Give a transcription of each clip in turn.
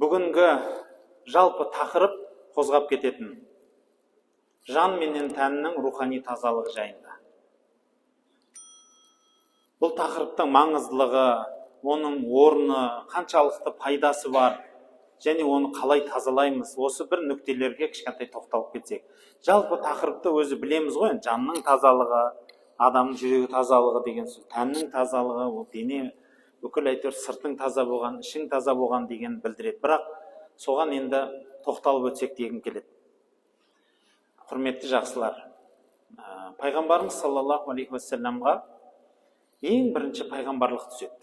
Бүгінгі жалпы тақырып қозғап кететін жан менен тәннің рухани тазалығы жайында. Бұл тақырыптың маңыздылығы, оның орны, қаншалықты пайдасы бар, және оны қалай тазалаймыз, осы бір нүктелерге кішкентай тоқталып кетсек. Жалпы тақырыпты өзі білеміз ғой, жанның тазалығы, адамның жүрегі тазалығы деген сөз, тәннің тазалығы, ол дене бүкіл әйтеуір сыртың таза болған, ішің таза болған деген білдіреді. Бірақ соған енді тоқталып өтсек дегім келеді. Құрметті жақсылар, пайғамбарымыз саллаллаху алейхи уассаламға ең бірінші пайғамбарлық түседі.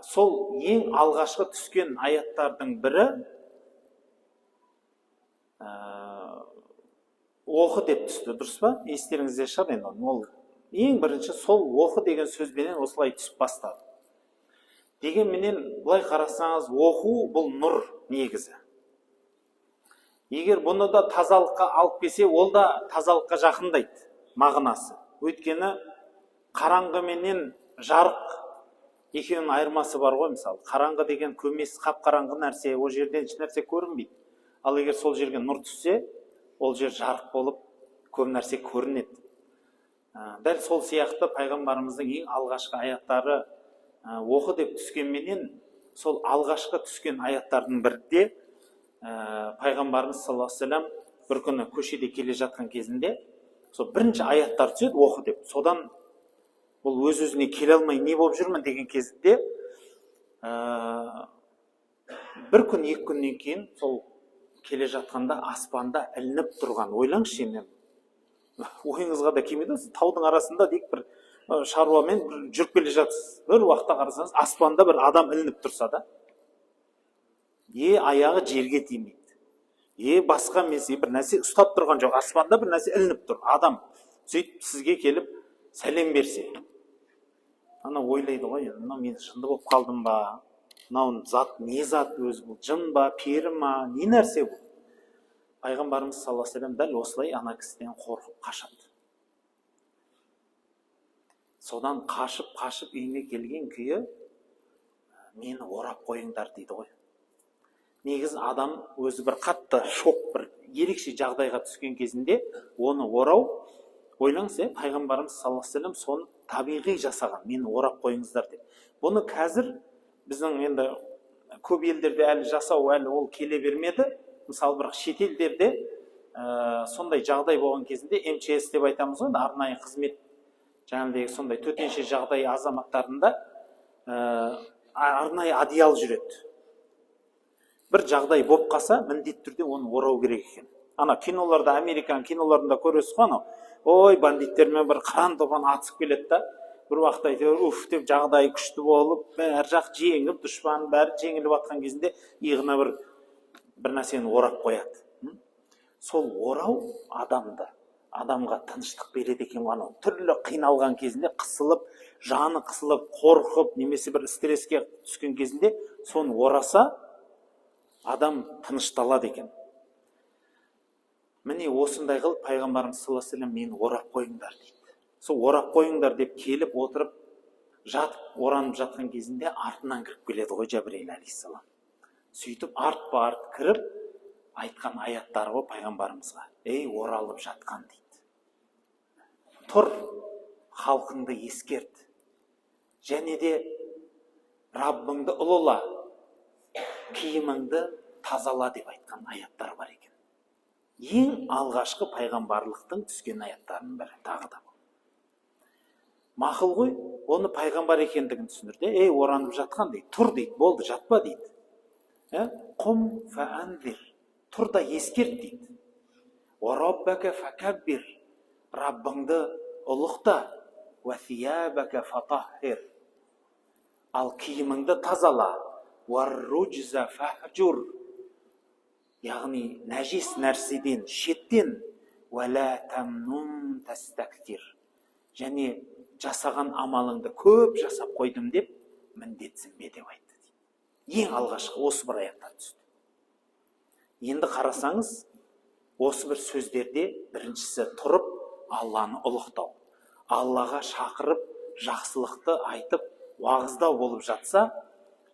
Сол ең алғашқы түскен аяттардың бірі оқы деп түсті, дұрыс па? Естеріңізде шығар енді, ол ең бірінші сол оқы деген сөзбенен осылай түсіп бастады. Дегенменен былай қарасаңыз, оқу бұл нұр негізі. Егер бұны да тазалыққа алып келсе, ол да тазалыққа жақындайды мағынасы. Өйткені қараңғы менен жарық екеуінің айырмасы бар ғой. Мысалы, қараңғы деген көмес, қап-қараңғы нәрсе, ол жерден еш нәрсе көрінбейді. Ал егер сол жерге нұр түссе, ол жер жарық болып, көп нәрсе көрінеді. Дәл сол сияқты пайғамбарымыздың ең алғашқы аяттары оқы деп түскенменен, сол алғашқы түскен аяттардың бірде пайғамбарымыз саллаллаху алейхи вассалам бір күні көшеде келе жатқан кезінде сол бірінші аяттар түседі, оқы деп. Содан ол өз-өзіне келе алмай не болып жүрмін деген кезінде бір күн, екі күннен кейін сол келе жатқанда аспанда ілініп тұрған, ойлаңызшы енді, ойыңызға да келмейді, таудың арасында дейік бір шаруамен жүріп келе жатсыз, бір уақытта қарасаңыз аспанда бір адам ілініп тұрса да, аяғы жерге тимейді, басқа месе бір нәрсе ұстап тұрған жоқ, аспанда бір нәрсе ілініп тұр, адам сөйтіп сізге келіп сәлем берсе, ана ойлайды ғой, мен жынды болып қалдым ба, мынау зат не зат өзі, бұл жын ба, пері ма, не нәрсе бұл? Пайғамбарымыз саллаллаху алейхи вассалам дәл осылай ана кісіден қорқып қашады. Содан қашып үйіне келген күйі мені орап қойыңдар дейді ғой. Негізі адам өзі бір қатты шок, бір ерекше жағдайға түскен кезінде оны орау, ойлаңыз, пайғамбарымыз саллаллаху алейхи вассалам соны табиғи жасаған, мені орап қойыңыздар деп. Бұны қазір біздің енді көп елдерде әлі жасау, әлі ол келе бермеді. Мысалы, бірақ шетелдерде сондай жағдай болған кезінде МЧС деп айтамыз ғой, арнайы қызмет, жаңағыдай сондай төтенше жағдай азаматтарында арнайы одеял жүреді. Бір жағдай болып қалса, міндетті түрде оны орау керек екен. Ана киноларда, американ киноларында көресіз ғой, ой, бандиттермен бір қыран топан атысып келеді да, бір уақытта әйтеуір уф деп жағдай күшті болып, әр жақ жеңіп, дұшпан бәрі жеңіліп жатқан кезінде иығына бір нәрсені орап қояды. Сол орау адамға тыныштық береді екен. Түрлі қиналған кезінде қысылып, жаны қысылып, қорқып, немесе бір стресске түскен кезінде соны ораса, адам тынышталады екен. Міне осындай қылып пайғамбарымыз саллаллаху алейхи вассалам мені орап қойыңдар дейді. Сол орап қойыңдар деп келіп отырып, оранып жатқан кезінде артынан кіріп келеді ғой Жәбірейіл алейхиссалам. Сөйтіп арт кіріп айтқан аяттары ғой пайғамбарымызға. Оралып жатқан дейді. Тұр, халқыңды ескерт. Және де Раббыңды ұлыла, киіміңді тазала деп айтқан аяттар бар екен. Ең алғашқы пайғамбарлықтың түскен аяттарының бірі тағы да. Мақұл ғой, оны пайғамбар екендігін түсіндірді. Оранып жатқан дейді, тұр дейді, болды, жатпа дейді. Құм фәәнзир, тұр да ескерт дейді. Уараббака фәкәббир, Раббыңды ұлықта, уәсиябака фатаххир, ал киіміңді тазала, уарруджза фәхжур, яғни нәжес нәрседен, шеттен, уәлә тамнун тәстәктир, және жасаған амалыңды көп жасап қойдым деп міндетсінбе деп айтты. Ең алғашқы осы бір аяттар түсті. Енді қарасаңыз, осы бір сөздерде біріншісі тұрып Алланы ұлықтау, Аллаға шақырып жақсылықты айтып уағыздау болып жатса,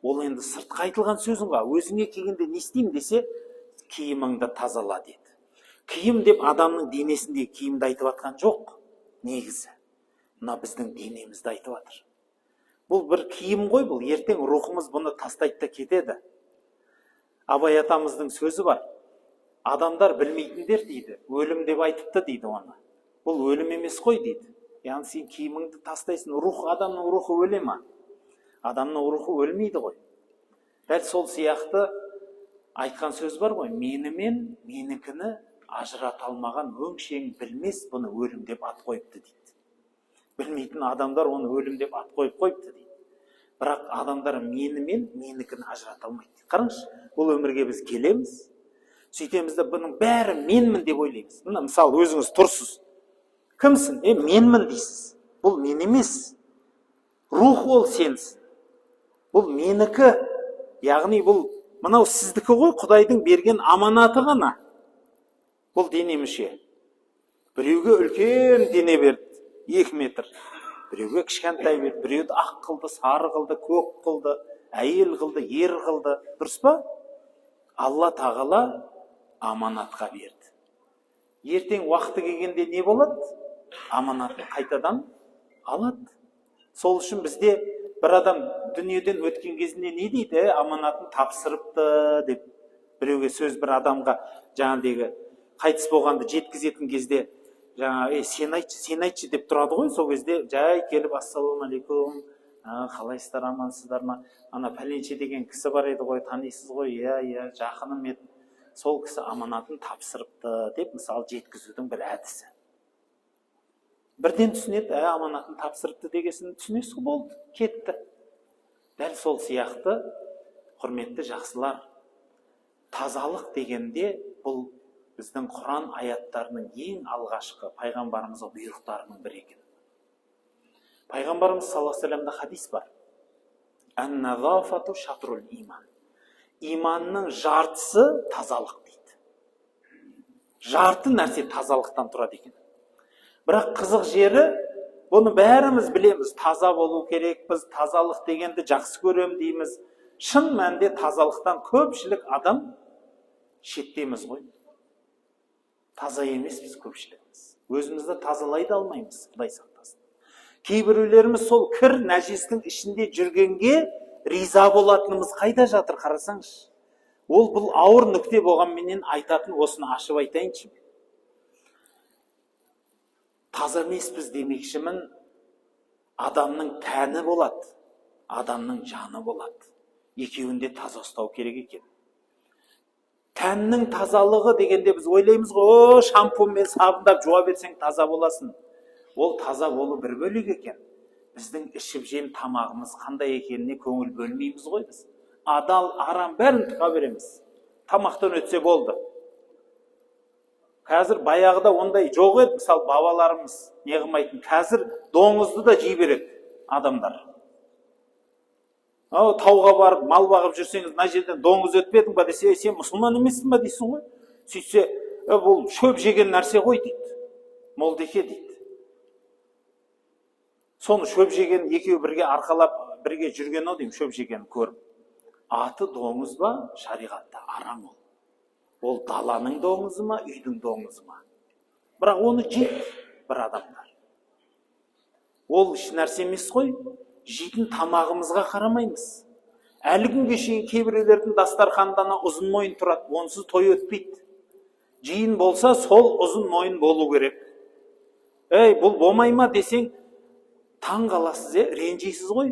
Ол енді сыртқа айтылған сөзің ғой. Өзіңе келгенде не істеймін десе, киіміңді тазала деді. Киім деп адамның денесіндегі киімді айтып жатқан жоқ. Негізі мына біздің денемізді айтып жатыр. Бұл бір киім ғой, бұл ертең рухымыз бұны тастайды да кетеді. Абай атамыздың сөзі бар. Адамдар білмейтіндер дейді, өлім деп айтыпты дейді оны. Бұл өлім емес қой дейді. Яғни сен киіміңді тастайсың. Адамның рухы өле ма? Адамның рухы өлмейді ғой. Дәл сол сияқты айтқан сөз бар ғой. Мені мен менікіні ажырата алмаған өңшең білмес, бұны өлім деп ат қойыпты дейді. Білмейтін адамдар оны өлім деп ат қойып қойыпты дейді. Бірақ адамдар мені мен менікіні ажырата алмайды. Қараңызшы, бұл өмірге біз келеміз. Сөйтеміз де бұның бәрі менмін деп ойлаймыз. Мына мысалы өзіңіз тұрсыз. Кімсің? Менмін дейсіз. Бұл мен емес. Рух ол сенсің. Бұл менікі. Яғни бұл мынау сіздікі ғой, Құдайдың берген аманаты ғана. Бұл дене мүше. Біреуге үлкен дене берді, 2 метр. Біреуге кішкентай берді, біреуді ақ қылды, сары қылды, көк қылды, әйел қылды, ер қылды. Дұрыс па? Алла тағала аманатқа берді. Ертең уақыты келгенде не болады? Аманатын қайтадан алады. Сол үшін бізде бір адам дүниеден өткен кезінде не дейді? Аманатын тапсырыпты деп. Біреуге сөз бір адамға жаңағыдегі қайтыс болғанды жеткізетін кезде сен айтшы деп тұрады ғой. Сол кезде жай келіп ассалаумағалейкум, қалайсыздар, амансыздар ма? Ана пәленше деген кісі бар еді ғой, танисыз ғой? Иә, жақыным еді. Сол кісі аманатын тапсырыпты деп мысалы жеткізудің бір әдісі. Бірден түсінеді, аманатын тапсырыпты дегесін түсінесіз, болды, кетті. Дәл сол сияқты, құрметті жақсылар, тазалық дегенде бұл біздің Құран аяттарының ең алғашқы пайғамбарымызға бұйрықтарының бірі екен. Пайғамбарымыз саллаллаху алейхи вассаламда хадис бар. Ан-назафату шатрул иман. Иманның жартысы тазалық дейді. Жарты нәрсе тазалықтан тұрады екен. Бірақ қызық жері, бұны бәріміз білеміз, таза болу керекпіз, тазалық дегенді жақсы көрем дейміз. Шын мәнде тазалықтан көпшілік адам шеттеміз ғой. Таза емес біз көпшілігіміз. Өзімізді тазалай да алмаймыз, Құдай сақтасын. Кейбіреулеріміз сол кір нәжестің ішінде жүргенге риза болатынымыз қайда жатыр, қарасаңыз. Ол бұл ауыр нүкте болғанменен айтатын осыны ашып айтайыншы. Таза емеспіз демекшімін, адамның тәні болады, адамның жаны болады. Екеуінде таза ұстау керек екен. Тәннің тазалығы дегенде біз ойлаймыз ғой, шампунмен сабындап жуа берсең таза боласың. Ол таза болу бір бөлек екен. Біздің ішіп жем тамағымыз қандай екеніне көңіл бөлмейміз ғой біз. Адал, арам бәрін тұға береміз. Тамақтан өтсе болды. Қазір баяғыда ондай жоқ еді, мысалы бабаларымыз не қылмайтын. Қазір доңызды да жей береді адамдар. Тауға барып, мал бағып жүрсеңіз, мына жерден доңыз өтпедің ба десе, сен мұсылман емессің ба дейсің ғой. Сөйтсе, бұл шөп жеген нәрсе ғой дейді. Молдеке дейді. Соны шөп жеген екеу бірге арқалап, бірге жүрген о деймін, шөп жеген көріп. Аты доңыз ба, шариғатта арам ол. Ол даланың доңызы ма, үйдің доңызы ма? Бірақ оны жейді бір адамдар. Ол іш нәрсе емес қой. Жейтін тамағымызға қарамаймыз. Әлі күнге шейін кейбіреулердің дастарханында ұзын мойын тұрады, онсыз той өтпейді. Жиын болса, сол ұзын мойын болу керек. Бұл болмай ма десең, таң қаласыз, ренжейсіз ғой.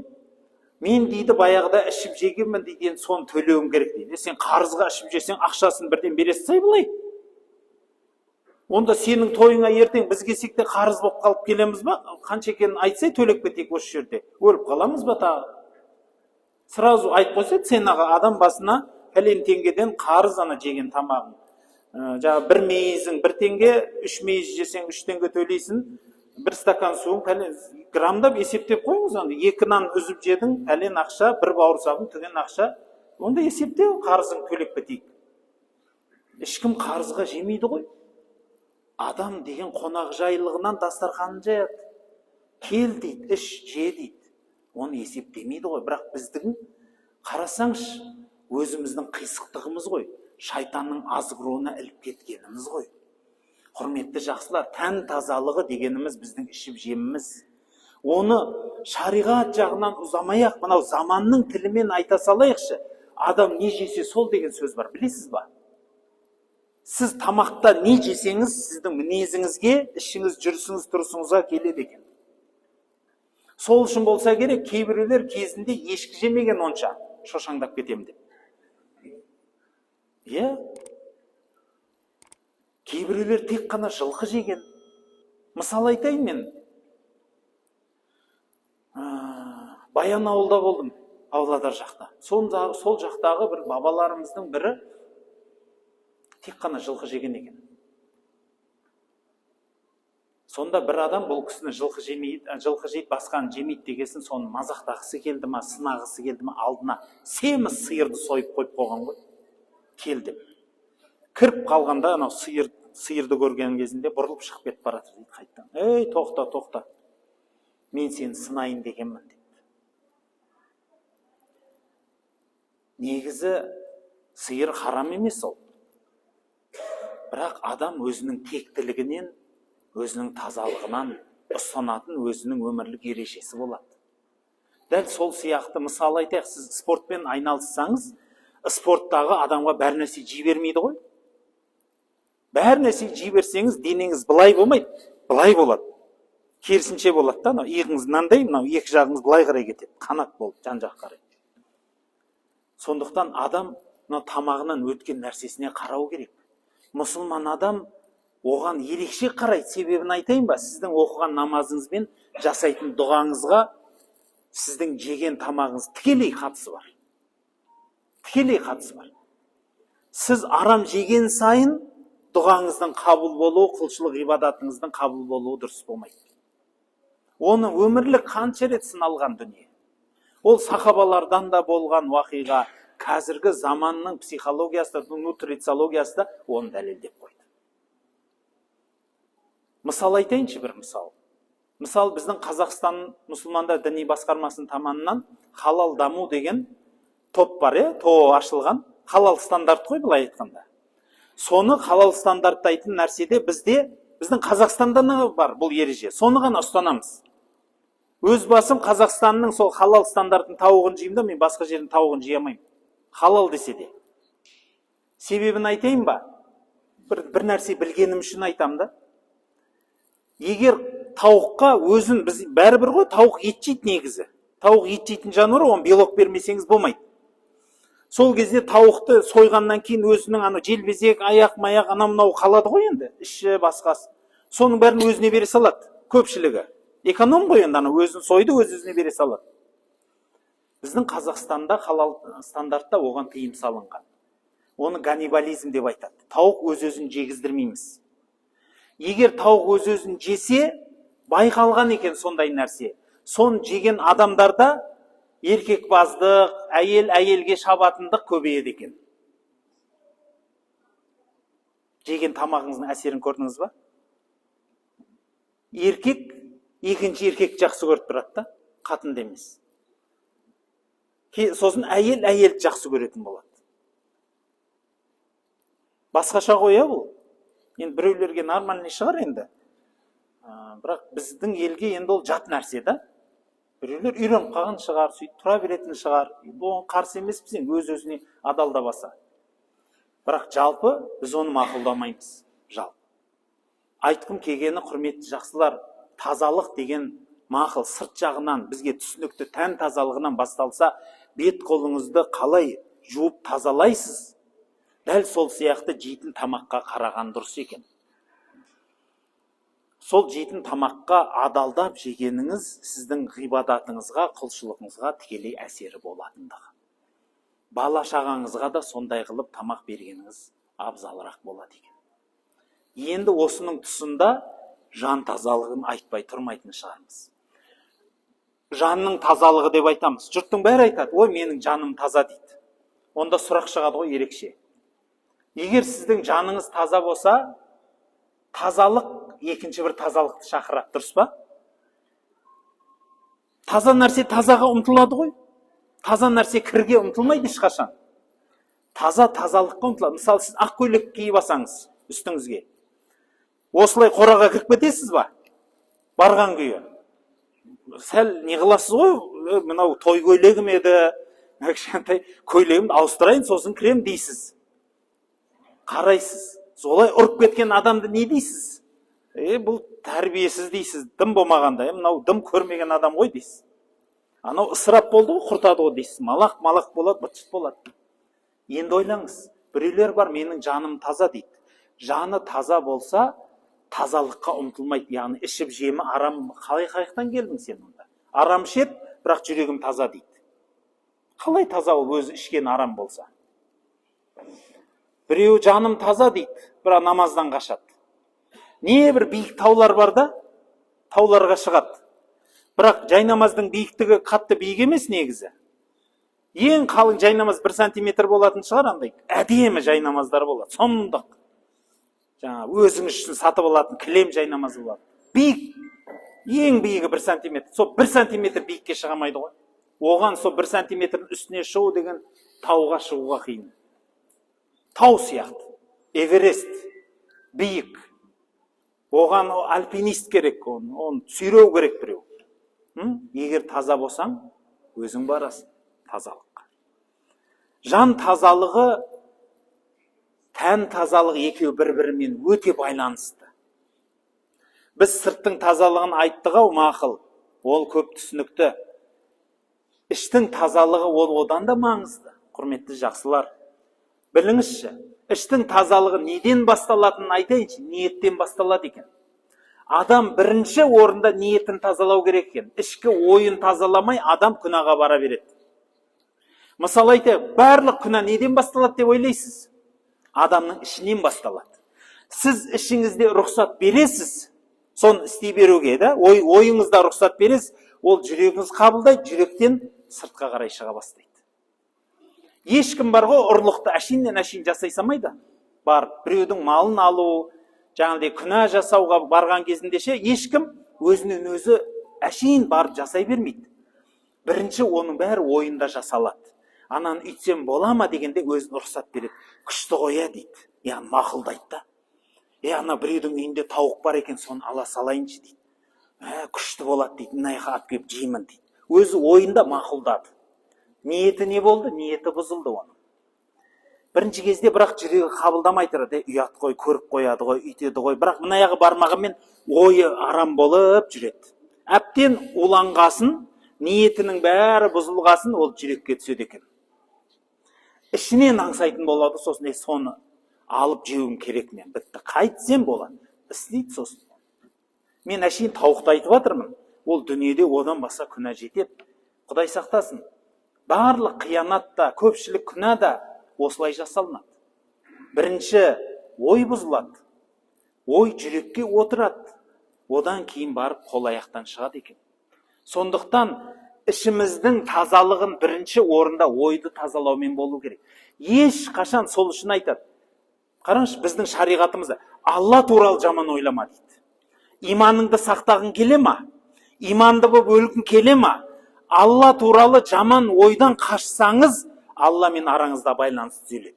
Мен дейді баяғыда ішіп жегенмін дейді, соны төлеуім керек дейді. Сен қарызға ішіп жесең, ақшасын бірден бересіз сай былай. Онда сенің тойыңа ертең біз келсек те қарыз болып қалып келеміз ба? Қанша екенін айтсай төлеп кетейік осы жерде. Өліп қаламыз ба тағы? Сразу айтып қойсайды, сен адам басына пәлен теңгеден қарыз ана жеген тамағың. Жаңа бір мейізің 1 теңге, 3 мейіз жесең 3 теңге төлейсің. 1 стакан суың пәлен грамдап есептеп қойыңыз. 2 нан үзіп жедің, пәлен ақша, 1 бауырсағың түген ақша. Онда есептеу, қарызың төлеп кетейік. Ешкім қарызға жемейді ғой. Адам деген қонақ жайлығынан дастарханын жаяды. Кел дейді, іш, же дейді. Оны есептемейді ғой. Бірақ біздің Қарасаңшы, өзіміздің қисықтығымыз ғой, шайтанның азғыруына іліп кеткеніміз ғой. Құрметті жақсылар, тән тазалығы дегеніміз біздің ішіп жеміміз. Оны шариғат жағынан ұзамай-ақ, мынау заманның тілімен айта салайықшы. Адам не жесе сол деген сөз бар, білесіз ба? Сіз тамақта не жесеңіз, сіздің мінезіңізге, ішіңіз, жүрісіңіз, тұрысыңызға келеді екен. Сол үшін болса керек, кейбіреулер кезінде ешкі жемеген онша, шошаңдап кетем деп. Кейбіреулер тек қана жылқы жеген. Мысал айтайын мен. Баянауылда болдым, Павлодар жақта. Сол жақтағы бір бабаларымыздың бірі тек қана жылқы жеген екен. Сонда бір адам бұл кісіні жылқы жейді, басқаны жемейді дегесін, соны мазақтағысы келді ма, сынағысы келді ма, алдына семіз сиырды сойып қойып қойған ғой. Келді. Кіріп қалғанда, анау сиырды көрген кезінде бұрылып шығып кетіп баратыр дейді қайттан. Ей, тоқта. Мен сені сынайын дегенмін дейді. Негізі сиыр харам емес ол. Бірақ адам өзінің тектілігінен, өзінің тазалығынан ұстанатын өзінің өмірлік ережесі болады. Дәл сол сияқты мысал айтайық, сіз спортпен айналыссаңыз, спорттағы адамға бәр нәрсе жей бермейді ғой. Бәр нәрсе жей берсеңіз, денеңіз былай болмайды, былай болады. Керісінше болады да, иығыңыз мынандай, мынау екі жағыңыз былай қарай кетеді, қанат болып, жан-жақ қарай. Сондықтан адам тамағынан өткен нәрсесіне қарау керек. Мұсылман адам оған ерекше қарайды. Себебін айтайын ба? Сіздің оқыған намазыңыз бен жасайтын дұғаңызға сіздің жеген тамағыңыз тікелей қатысы бар. Тікелей қатысы бар. Сіз арам жеген сайын дұғаңыздың қабыл болуы, құлшылық ғибадатыңыздың қабыл болуы дұрыс болмайды. Оны өмірлік қанша рет сыналған дүние. Ол сахабалардан да болған уақиға, қазіргі заманның психологиясы, нутрициологиясы да оны дәлелдеп қойды. Мысал айтайыншы бір мысал. Мысал біздің Қазақстан мұсылмандар діни басқармасының таманынан халал даму деген топ бар, ТО ашылған. Халал стандарт қой былай айтқанда. Соны халал стандарттайтын нәрседе біздің Қазақстанда бар бұл ереже. Соны ғана ұстанамыз. Өз басым Қазақстанның сол халал стандартын тауығын жеймін, мен басқа жердің тауығын жей алмаймын. Халал десе де. Себебін айтайын ба? Бір нәрсе білгенім үшін айтам да. Егер тауыққа өзін, біз бәрібір ғой, тауық ет жейді негізі. Тауық ет жейтін жануар, оны белок бермесеңіз болмайды. Сол кезде тауықты сойғаннан кейін өзінің желбезек, аяқ-маяқ, анау-мынау қалады ғой енді, іші басқасы. Соның бәрін өзіне бере салады, көпшілігі. Эконом ғой енді, өзін сойды, өзіне бере салады. Біздің Қазақстанда халал стандартта оған тыйым салынған. Оны ганнибализм деп айтады. Тауық өз-өзін жегіздірмейміз. Егер тауық өз-өзін жесе, байқалған екен сондай нәрсе. Сон жеген адамдарда еркекбаздық, әйелге шабатындық көбейеді екен. Жеген тамағыңыздың әсерін көрдіңіз ба? Еркек, екінші еркек жақсы көріп тұрады да, қатын демес. Сосын әйелді жақсы көретін болады. Басқаша қоя бұл. Енді біреулерге нормальный шығар енді. Бірақ біздің елге енді ол жат нәрсе да. Біреулер үйреніп қалған шығар, сөйтіп тұра беретін шығар. Оған қарсы емес бізден өз-өзіне адалда баса. Бірақ жалпы біз оны мақұлдамаймыз. Жалпы. Айтқым келгені, құрметті жақсылар, тазалық деген мақұл сырт жағынан бізге түсінікті тән тазалығынан басталса, бет қолыңызды қалай жуып тазалайсыз? Дәл сол сияқты жейтін тамаққа қараған дұрыс екен. Сол жейтін тамаққа адалдап жегеніңіз сіздің ғибадатыңызға, құлшылығыңызға тікелей әсері болатындығы. Бала шағаңызға да сондай қылып тамақ бергеніңіз абзалырақ болады екен. Енді осының тұсында жан тазалығын айтпай тұрмайтын шығармыз. Жанның тазалығы деп айтамыз. Жұрттың бәрі айтады, ой, менің жаным таза дейді. Онда сұрақ шығады ғой ерекше. Егер сіздің жаныңыз таза болса, тазалық екінші бір тазалықты шақырады, дұрыс па? Таза нәрсе тазаға ұмтылады ғой. Таза нәрсе кірге ұмтылмайды ешқашан. Тазалыққа ұмтылады. Мысалы, сіз ақ көйлек киіп алсаңыз үстіңізге, осылай қораға кіріп кетесіз ба? Барған күйі. Сәл не қыласыз ғой, мынау той көйлегім еді, кішкентай көйлегімді ауыстырайын, сосын кірем дейсіз. Қарайсыз. Солай ұрып кеткен адамды не дейсіз? Бұл тәрбиесіз дейсіз, дым болмағанда, мынау дым көрмеген адам ғой дейсіз. Анау ысырап болды ғой, құртады ғой дейсіз. Малақ болады, бытшыт болады. Енді ойлаңыз, біреулер бар, менің жаным таза дейді. Жаны таза болса, тазалыққа ұмтылмайды. Яғни ішіп жемі арам. Қалай қайықтан келдің сен онда? Арам ішет, бірақ жүрегім таза дейді. Қалай таза ол, өзі ішкен арам болса? Біреу жаным таза дейді, бірақ намаздан қашады. Не бір биік таулар бар да, тауларға шығады. Бірақ жайнамаздың биіктігі қатты биік емес негізі. Ең қалың жайнамаз 1 сантиметр болатын шығар, андай әдемі жайнамаздар болады. Сұмдық. Өзіңіз үшін сатып алатын кілем жайнамаз болады. Биік, ең биігі 1 сантиметр. Сол 1 сантиметр биікке шығамайды ғой. Оған сол 1 сантиметрдің үстіне шығу деген тауға шығуға қиын. Тау сияқты. Эверест. Биік. Оған альпинист керек, оны сүйреу керек біреу. Егер таза болсаң, өзің барасың тазалыққа. Жан тазалығы, тән тазалығы екеуі бір-бірімен өте байланысты. Біз сырттың тазалығын айттық ау, мақұл, ол көп түсінікті. Іштің тазалығы ол одан да маңызды, құрметті жақсылар. Біліңізші, іштің тазалығы неден басталатынын айтайыншы, ниеттен басталады екен. Адам бірінші орында ниетін тазалау керек екен. Ішкі ойын тазаламай, адам күнәға бара береді. Мысалы айтайық, барлық күнә неден басталады деп ойлайсыз? Адамның ішінен басталады. Сіз ішіңізде рұқсат бересіз, соны істей беруге, да? Ойыңызда рұқсат бересіз, ол жүрегіңіз қабылдайды, жүректен сыртқа қарай шыға бастайды. Ешкім бар ғой, ұрлықты әшейіннен жасай салмайды. Бар, біреудің малын алу, жаңағыдай күнә жасауға барған кезінде ешкім өзінен өзі әшейін барып жасай бермейді. Бірінші оның бәрі ойында жасалады. Ананы үйтсем бола ма дегенде өзін рұқсат береді. Күшті қоя дейді. Яғни мақұлдайды да. Ана біреудің үйінде тауық бар екен, соны ала салайыншы дейді. Күшті болады дейді. Мына жаққа алып келіп жеймін дейді. Өзі ойында мақұлдады. Ниеті не болды? Ниеті бұзылды оның. Бірінші кезде бірақ жүрегі қабылдамай тұрады. Ұят қой, көріп қояды ғой, үйтеді ғой. Бірақ мына жағы бармағанмен ойы арам болып жүреді. Әптен уланғасын, ниетінің бәрі бұзылғасын, ол жүрекке түседі екен. Ішінен аңсайтын болады, сосын соны алып жеуім керек мен. Бітті. Қайтсем болады. Істейді сосын. Мен әшейін тауықты айтып жатырмын. Ол дүниеде одан баса күнә жетеді. Құдай сақтасын. Барлық қиянатта, көпшілік күнә да осылай жасалынады. Бірінші ой бұзылады. Ой жүрекке отырады. Одан кейін барып қол аяқтан шығады екен. Сондықтан ішіміздің тазалығын бірінші орында ойды тазалаумен болу керек. Еш қашан сол үшін айтады. Қараңызшы, біздің шариғатымызда Алла туралы жаман ойлама дейді. Иманыңды сақтағың келе ма? Иманды болып өлгің келе ма? Алла туралы жаман ойдан қашсаңыз, Алламен араңызда байланыс түзеледі.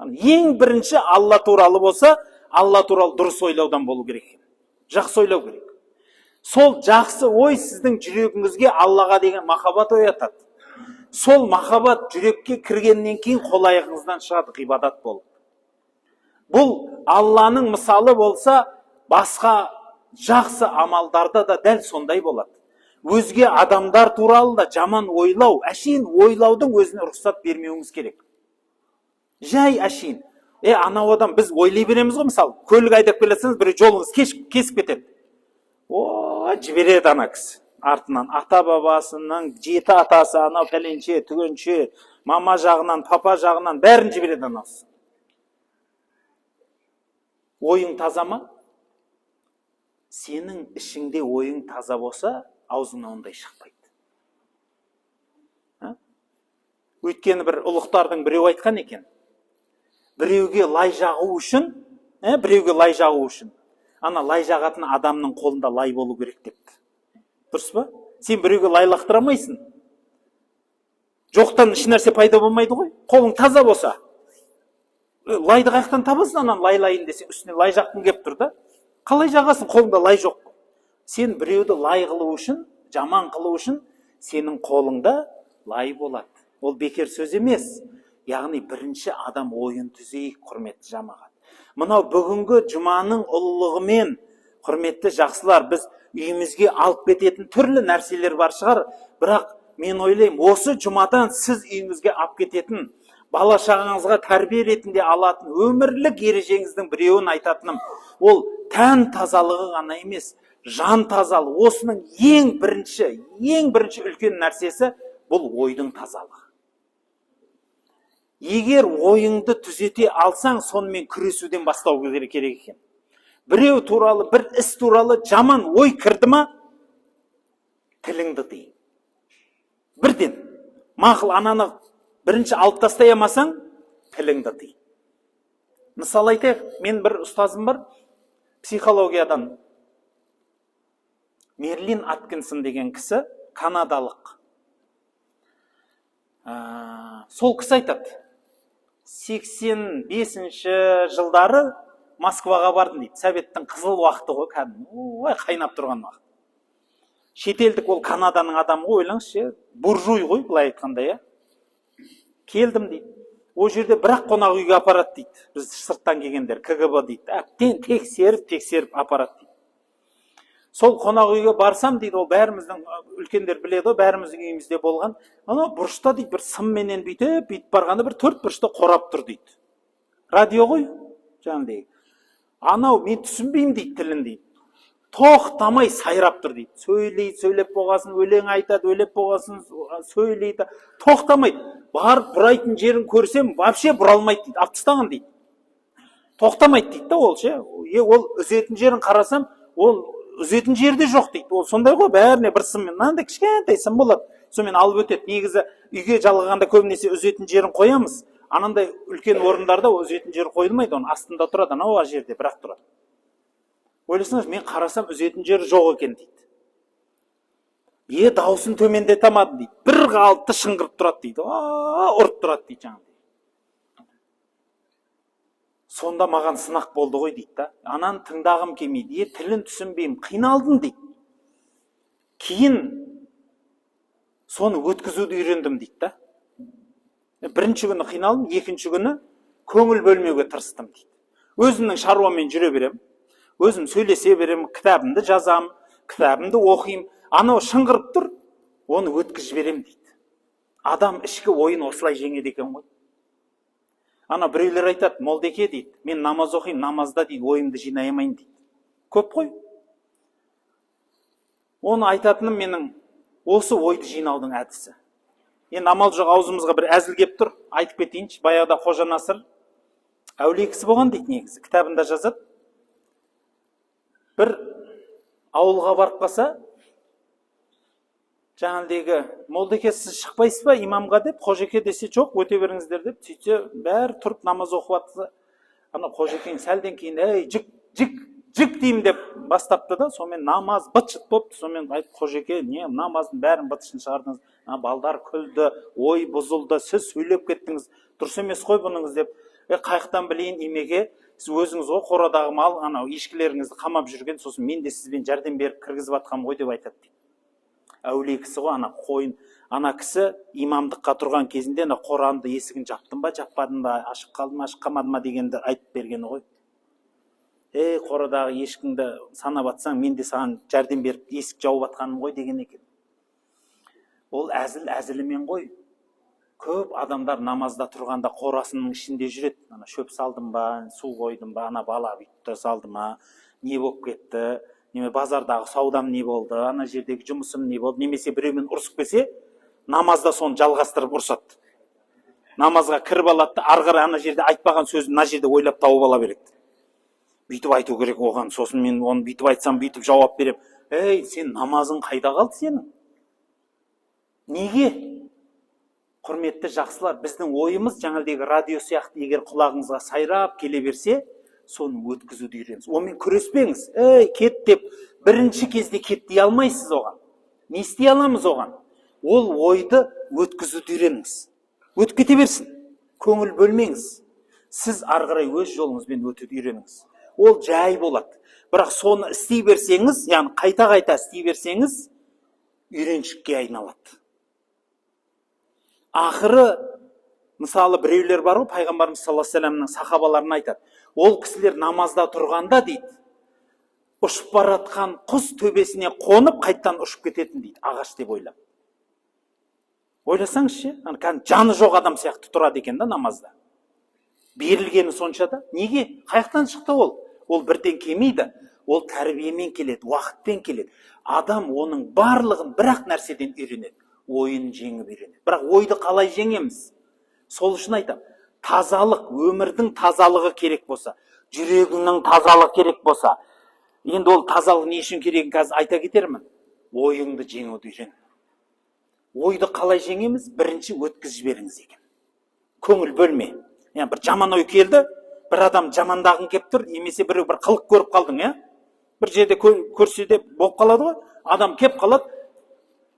Ең бірінші Алла туралы болса, Алла туралы дұрыс ойлаудан болу керек. Жақсы ойлау керек. Сол жақсы ой сіздің жүрегіңізге Аллаға деген махаббат оятады. Сол махаббат жүрекке кіргеннен кейін қол аяғыңыздан шығады ғибадат болып. Бұл Алланың мысалы болса, басқа жақсы амалдарда да дәл сондай болады. Өзге адамдар туралы да жаман ойлау, әшейін ойлаудың өзіне рұқсат бермеуіңіз керек. Жай әшейін. Анау адам, біз ойлай береміз ғой, мысалы, көлік айдап келесіңіз, бір жолыңыз кесіп кетеді. Жібереді ана кісі. Артынан ата бабасынан, жеті атасы, анау пәленше, түгенше, мама жағынан, папа жағынан бәрін жібереді анасы. Ойың таза ма? Сенің ішіңде ойың таза болса, аузыңнан ондай шықпайды. Өйткені бір ұлықтардың біреу айтқан екен. Біреуге лай жағу үшін, ана лай жағатын адамның қолында лай болу керек депті. Дұрыс па? Сен біреуге лай лақтырамайсың. жоқтан еш нәрсе пайда болмайды ғой. Қолың таза болса, лайды қаяқтан табасың, анан лайлайын десең, үстіне лай жаққың келіп тұр да. Қалай жағасың, қолыңда лай жоқ. Сен біреуді лай қылу үшін, жаман қылу үшін, сенің қолыңда лай болады. Ол бекер сөз емес. Яғни бірінші адам ойын түзейік, құрметті жамағат. Мынау бүгінгі жұманың ұлылығымен, құрметті жақсылар, біз үйімізге алып кететін түрлі нәрселер бар шығар, бірақ мен ойлаймын, осы жұмадан сіз үйіңізге алып кететін, бала шағаңызға тәрбие ретінде алатын өмірлік ережеңіздің біреуін айтатыным, ол тән тазалығы ғана емес, жан тазалығы. Осының ең бірінші үлкен нәрсесі бұл ойдың тазалығы. Егер ойыңды түзете алсаң, сонымен күресуден бастау керек екен. Біреу туралы, бір іс туралы жаман ой кірді ма, тіліңді тый. Бірден, мақұл ананы бірінші алып тастай алмасаң, тіліңді тый. Мысал айтайық, мен бір ұстазым бар, психологиядан. Мерлин Аткинсон деген кісі, канадалық. Сол кісі айтады, 85-ші жылдары Москваға бардым дейді. Советтің қызыл уақыты ғой, кәдімгі қайнап тұрған уақыт. Шетелдік, ол Канаданың адамы ғой, ойлаңызшы, буржуй ғой, былай айтқанда, я. Келдім дейді. О жерде бірақ қонақ үйге апарат дейді. Біз сырттан келгендер, КГБ дейді. Әптен тексеріп апарат дейді. Сол қонақ үйге барсам дейді, ол бәріміздің, үлкендер біледі ғой, бәріміздің үйімізде болған. Ана бұрышта дейді, бір сымменен бүйтіп барғанда бір 4 бұрышта қорап тұр дейді. Радио ғой, жаңағыдай. Анау мен түсінбеймін дейді, тілін дейді. Тоқтамай сайрап тұр дейді. Сөйлеп болғасын, өлең айтады, өлеп болғасын, сөйлейді. Тоқтамайды. Барып бұрайтын жерін көрсем, вообще бұралмайды дейді. Алып тастаған дейді. Тоқтамайды дейді да ол ше. Ол үзетін жерін қарасам, ол үзетін жерде жоқ дейді. Ол сондай ғой, бәріне бір сыммен, мынандай кішкентай сым болады. Сонымен алып өтеді. Негізі үйге жалғағанда көбінесе үзетін жерін қоямыз. Анандай үлкен орындарда үзетін жер қойылмайды, оның астында тұрады, анау жерде бірақ тұрады. Ойласаңыз, мен қарасам үзетін жері жоқ екен дейді. Даусын төмендете алмадым дейді. Бір қалыпты шыңғырып тұрады дейді. Ұрып тұрады дейді жаңағыдай. Сонда маған сынақ болды ғой дейді да. Анан тыңдағым келмейді. Тілін түсінбеймін, қиналдым дейді. Кейін соны өткізуді үйрендім дейді да. Бірінші күні қиналдым, екінші күні көңіл бөлмеуге тырыстым дейді. Өзімнің шаруамен жүре берем, өзім сөйлесе берем, кітабымды жазам, кітабымды оқим. Анау шыңғырып тұр, оны өткізіп берем дейді. Адам ішкі ойын осылай жеңеді екен ғой. Ана біреулер айтады, молдеке дейді, мен намаз оқимын, намазда дейді, ойымды жинай алмайын дейді. Көп қой. Оны айтатыным менің осы ойды жинаудың әдісі. Енді амал жоқ, аузымызға бір әзіл кеп тұр, айтып кетейінші. Баяғыда Қожа Насыр әулие кісі болған дейді негізі. Кітабында жазады. Бір ауылға барып қалса, жаңағыдегі молдеке сіз шықпайсыз ба имамға деп, Қожеке десе жоқ, өте беріңіздер деп, сөйтсе бәрі тұрып намаз оқып жатса, ана Қожекең сәлден кейін, жік деймін деп бастапты да, сонымен намаз быт-шыт бопты. Сонымен айтып, Қожеке, не намаздың бәрін быт-шытын шығардыңыз, балдар күлді, ой бұзылды, сіз сөйлеп кеттіңіз, дұрыс емес қой бұныңыз деп. Қайықтан білейін имеге, сіз өзіңіз ғой қорадағы мал, анау ешкілеріңізді қамап жүрген, сосын мен де сізбен жәрдем беріп кіргізіп жатқам ғой деп айтады дейді. Әулие кісі ғой, ана қойын, ана кісі имамдыққа тұрған кезінде Құранды есігін жаптым ба, жаппадым ба, ашып қалдым, ашып қалмадым ма дегенді айтып бергені ғой. Қорадағы ешкіңді санап атсаң, мен де саған жәрдем беріп есік жауып атқаным ғой деген екен. Ол әзілімен ғой. Көп адамдар намазда тұрғанда қорасының ішінде жүреді. Ана шөп салдым ба, су қойдым ба, ана бала бүйтті салды ма, не болып кетті, неме базардағы саудам не болды, ана жердегі жұмысым не болды, немесе біреумен ұрысып келсе, намазда соны жалғастырып ұрсады. Намазға кіріп алады, арғары ана жерде айтпаған сөзін мына жерде ойлап тауып ала береді. Бүйтіп айту керек оған, сосын мен оны бүйтіп айтсам, бүйтіп жауап берем. Сен намазың қайда қалды сенің? Неге? Құрметті жақсылар, біздің ойымыз жаңағыдегі радио сияқты, егер құлағыңызға сайрап келе берсе, соны өткізуді үйреніңіз. Онымен күреспеңіз. Кет деп бірінші кезде кет дей алмайсыз оған. Не істей аламыз оған? Ол ойды өткізуді үйреніңіз. Өтіп кете берсін. Көңіл бөлмеңіз. Сіз ары қарай өз жолыңызбен өтуді үйреніңіз. Ол жай болады. Бірақ соны істей берсеңіз, яғни қайта-қайта істей берсеңіз, үйреншікке айналады. Ақыры, мысалы, біреулер бар ғой, пайғамбарымыз саллаллаху алейхи вассаламның сахабаларына айтады. Ол кісілер намазда тұрғанда дейді, ұшып баратқан құс төбесіне қонып, қайттан ұшып кететін дейді, ағаш деп ойлап. Ойласаңызшы, жаны жоқ адам сияқты тұрады екен да намазда. Берілгені сонша да. Неге? Қаяқтан шықты ол? Ол бірден келмейді. Ол тәрбиемен келеді, уақытпен келеді. Адам оның барлығын бір-ақ нәрседен үйренеді. Ойын жеңіп үйренеді. Бірақ ойды қалай жеңеміз? Сол үшін айтам, тазалық, өмірдің тазалығы керек болса, жүрегіңнің тазалығы керек болса, енді ол тазалық не үшін керегін қазір айта кетермін. Ойыңды жеңуді үйрен. Ойды қалай жеңеміз? Бірінші өткізіп жіберіңіз екен. Көңіл бөлме. Yani bir жаман ой келді, бір адам жамандағын кеп тұр, немесе біреу бір қылық көріп қалдың, бір жерде көрсе де болып қалады ғой, адам кеп қалады,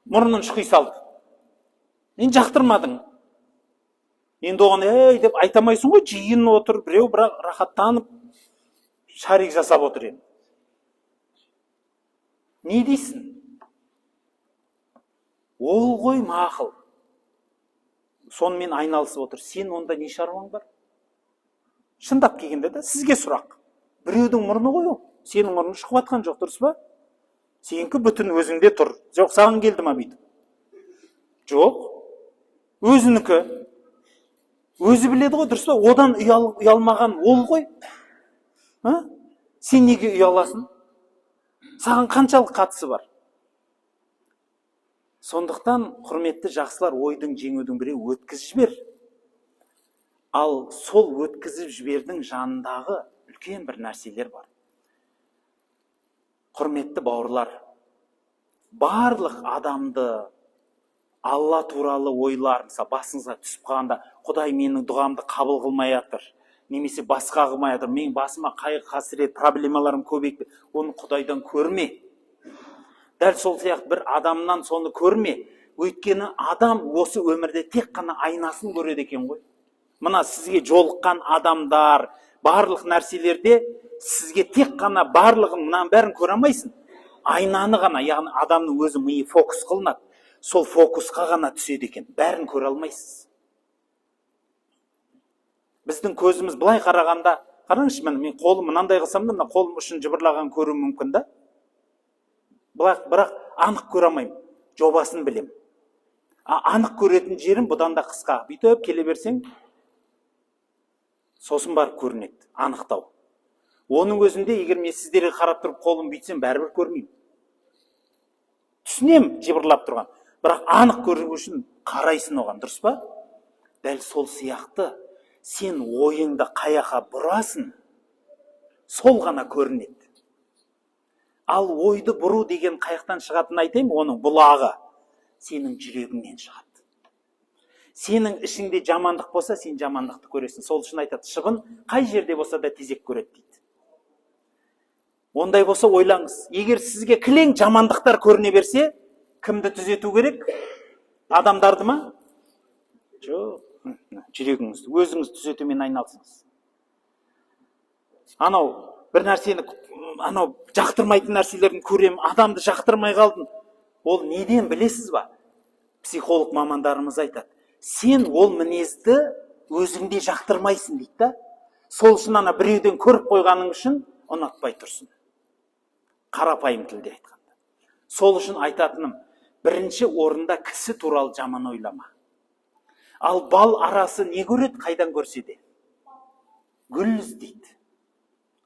мұрнын шұқи салды. Енді жақтырмадың. Енді оған ей деп айтамайсың ғой, жиын отыр, біреу бірақ рахаттанып, шарик жасап отыр енді. Не дейсің? Ол ғой мақыл. Сонымен айналысып отыр. Сен онда не шаруаң бар? Шындап келгенде де сізге сұрақ. Біреудің мұрны ғой ол. Сенің мұрның шығып атқан жоқ, дұрыс па? Сенікі бүтін өзіңде тұр. Жоқ, саған келді ма бүйтіп? Жоқ. Өзінікі. Өзі біледі ғой, дұрыс па? Одан ұялмаған ол ғой. Сен неге ұяласың? Саған қаншалық қатысы бар? Сондықтан, құрметті жақсылар, ойдың жеңудің бірі өткізіп жібер. Ал сол өткізіп жібердің жанындағы үлкен бір нәрселер бар. Құрметті бауырлар, барлық адамды Алла туралы ойлар, басыңызға түсіп қалғанда, Құдай менің дұғамды қабыл қылмай жатыр, немесе басқа қылмай жатыр, мен басыма қайғы қасірет, проблемаларым көбейді, оны Құдайдан көрме. Дәл сол сияқты бір адамнан соны көрме. Өйткені адам осы өмірде тек қана айнасын көреді екен ғой. Мына сізге жолыққан адамдар, барлық нәрселерде сізге тек қана барлығын, мұнан бәрін көре алмайсың. Айнаны ғана, яғни адамның өзі миы фокус қылынады. Сол фокусқа ғана түседі екен. Бәрін көре алмайсыз. Біздің көзіміз былай қарағанда, қараңызшы, мен қолым мынандай қылсам да, мына қолым ұшын жыбырлаған көру мүмкін да. Бірақ анық көре алмаймын, жобасын білем. Анық көретін жерім бұдан да қысқа. Бүйтіп келе берсең, сосын барып көрінеді, анықтау. Оның өзінде, егер мен сіздерге қарап тұрып қолым бүйтсем, бәрібір көрмеймін. Түсінем жыбырлап тұрған. Бірақ анық көру үшін қарайсың оған, дұрыс па? Дәл сол сияқты, сен ойыңды қаяқа бұрасың, сол ғана көрінеді. Ал ойды бұру деген қаяқтан шығатынын айтайын, оның бұлағы сенің жүрегіңнен шығады. Сенің ішіңде жамандық болса, сен жамандықты көресің. Сол үшін айтады, шыбын қай жерде болса да тезек көреді дейді. Ондай болса ойлаңыз, егер сізге кілең жамандықтар көріне берсе, кімді түзету керек? Адамдарды ма? Жоқ, жүрегіңізді, өзіңіз түзетумен айналсыңыз. Анау бір нәрсені, жақтырмайтын нәрселерін көрем, адамды жақтырмай қалдым. Ол неден білесіз ба? Психолог мамандарымыз айтады. Сен ол мінезді өзіңде жақтырмайсың дейді да. Сол үшін біреуден көріп қойғаның үшін ұнатпай тұрсың. Қарапайым тілде айтқанда. Сол үшін айтатыным, бірінші орында кісі туралы жаман ойлама. Ал бал арасы не көреді, қайдан көрсе де? Гүл іздейді.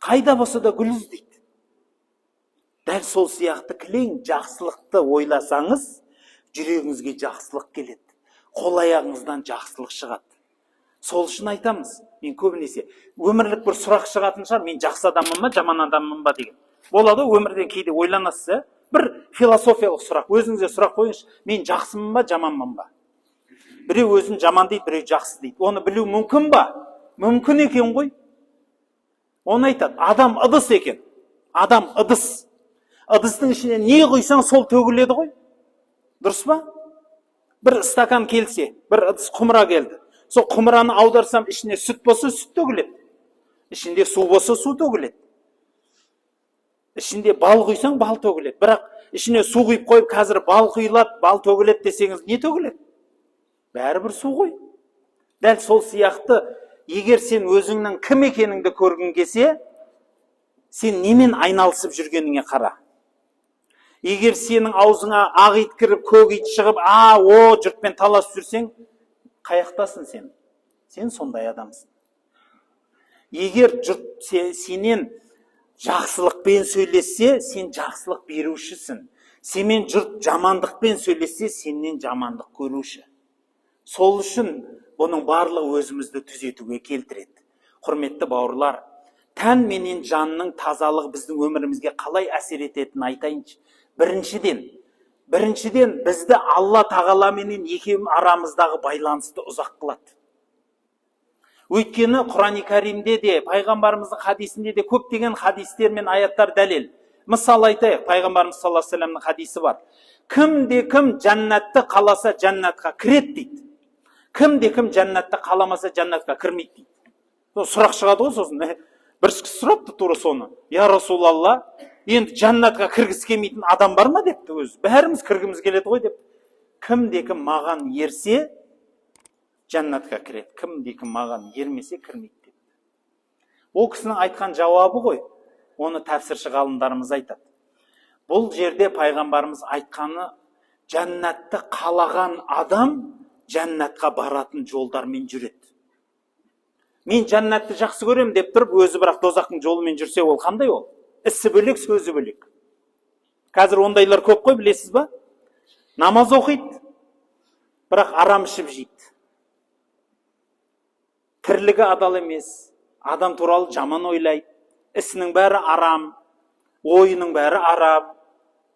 Қайда болса да гүл іздейді. Дәл сол сияқты кілең жақсылықты ойласаңыз, жүрегіңізге жақсылық келеді. Қол аяғыңыздан жақсылық шығады. Сол үшін айтамыз, мен көбінесе өмірлік бір сұрақ шығатын шығар, мен жақсы адаммын ба, жаман адаммын ба деген. Болады, өмірден кейде ойланасыз, бір философиялық сұрақ, өзіңізге сұрақ қойыңыз, мен жақсымын ба, жаманмын ба? Біреу өзін жаман дейді, біреу жақсы дейді. Оны білу мүмкін ба? Мүмкін екен ғой. Оны айтады, адам ыдыс екен. Адам ыдыс. Ыдыстың ішіне не құйсаң сол төгіледі ғой. Дұрыс па? бір стакан келсе, бір ыдыс құмыра келді. Сол құмыраны аударсам, ішіне сүт болса, сүт төгіледі. Ішінде су болса, су төгіледі. Ішінде бал құйсаң, бал төгіледі. Бірақ ішіне су құйып қойып, қазір бал құйылады, бал төгіледі десеңіз, не төгіледі? Бәрібір су ғой. Дәл сол сияқты, егер сен өзіңнің кім екеніңді көргің келсе, сен немен айналысып жүргеніңе қара. Егер сенің аузыңа ақ ит кіріп, көк ит шығып, жұртпен таласып жүрсең, қаяқтасың сен? Сен сондай адамсың. Егер жұрт сенен жақсылықпен сөйлессе, сен жақсылық берушісің. Сенен жұрт жамандықпен сөйлессе, сенен жамандық көруші. Сол үшін бұның барлығы өзімізді түзетуге келтіреді. Құрметті бауырлар, тән менен жанның тазалығы біздің өмірімізге қалай әсер ететінін айтайыншы. Біріншіден бізді Алла тағала менен екеуміз арамыздағы байланысты ұзақ қылады. Өйткені Құран-ы Кәрімде де, пайғамбарымыздың хадисінде де көптеген хадистер мен аяттар дәлел. Мысал айтайық, пайғамбарымыз саллаллаху алейхи ва саллямның хадисі бар. Кім жәннатты қаласа жәннатқа кіреді дейді. Кім жәннатты қаламаса жәннатқа кірмейді дейді. Сұрақ шығады ғой сосын. Бір кісі сұрапты тура соны. Я Расулалла, енді жәннатқа кіргісі келмейтін адам бар ма депті өзі. Бәріміз кіргіміз келеді ғой деп. Кім маған ерсе, жәннатқа кіреді. Кім маған ермесе, кірмейді деп. Ол кісінің айтқан жауабы ғой. Оны тәпсірші ғалымдарымыз айтады. Бұл жерде пайғамбарымыз айтқаны, жәннатты қалаған адам жәннатқа баратын жолдармен жүреді. Мен жәннатты жақсы көрем деп тұрып, өзі бірақ дозақтың жолымен жүрсе, ол қандай ол? Ісі бөлек, сөзі бөлек. Қазір ондайлар көп қой, білесіз ба? Намаз оқиды, бірақ арам ішіп жейді. Тірлігі адал емес, адам туралы жаман ойлайды, ісінің бәрі арам, ойының бәрі арам.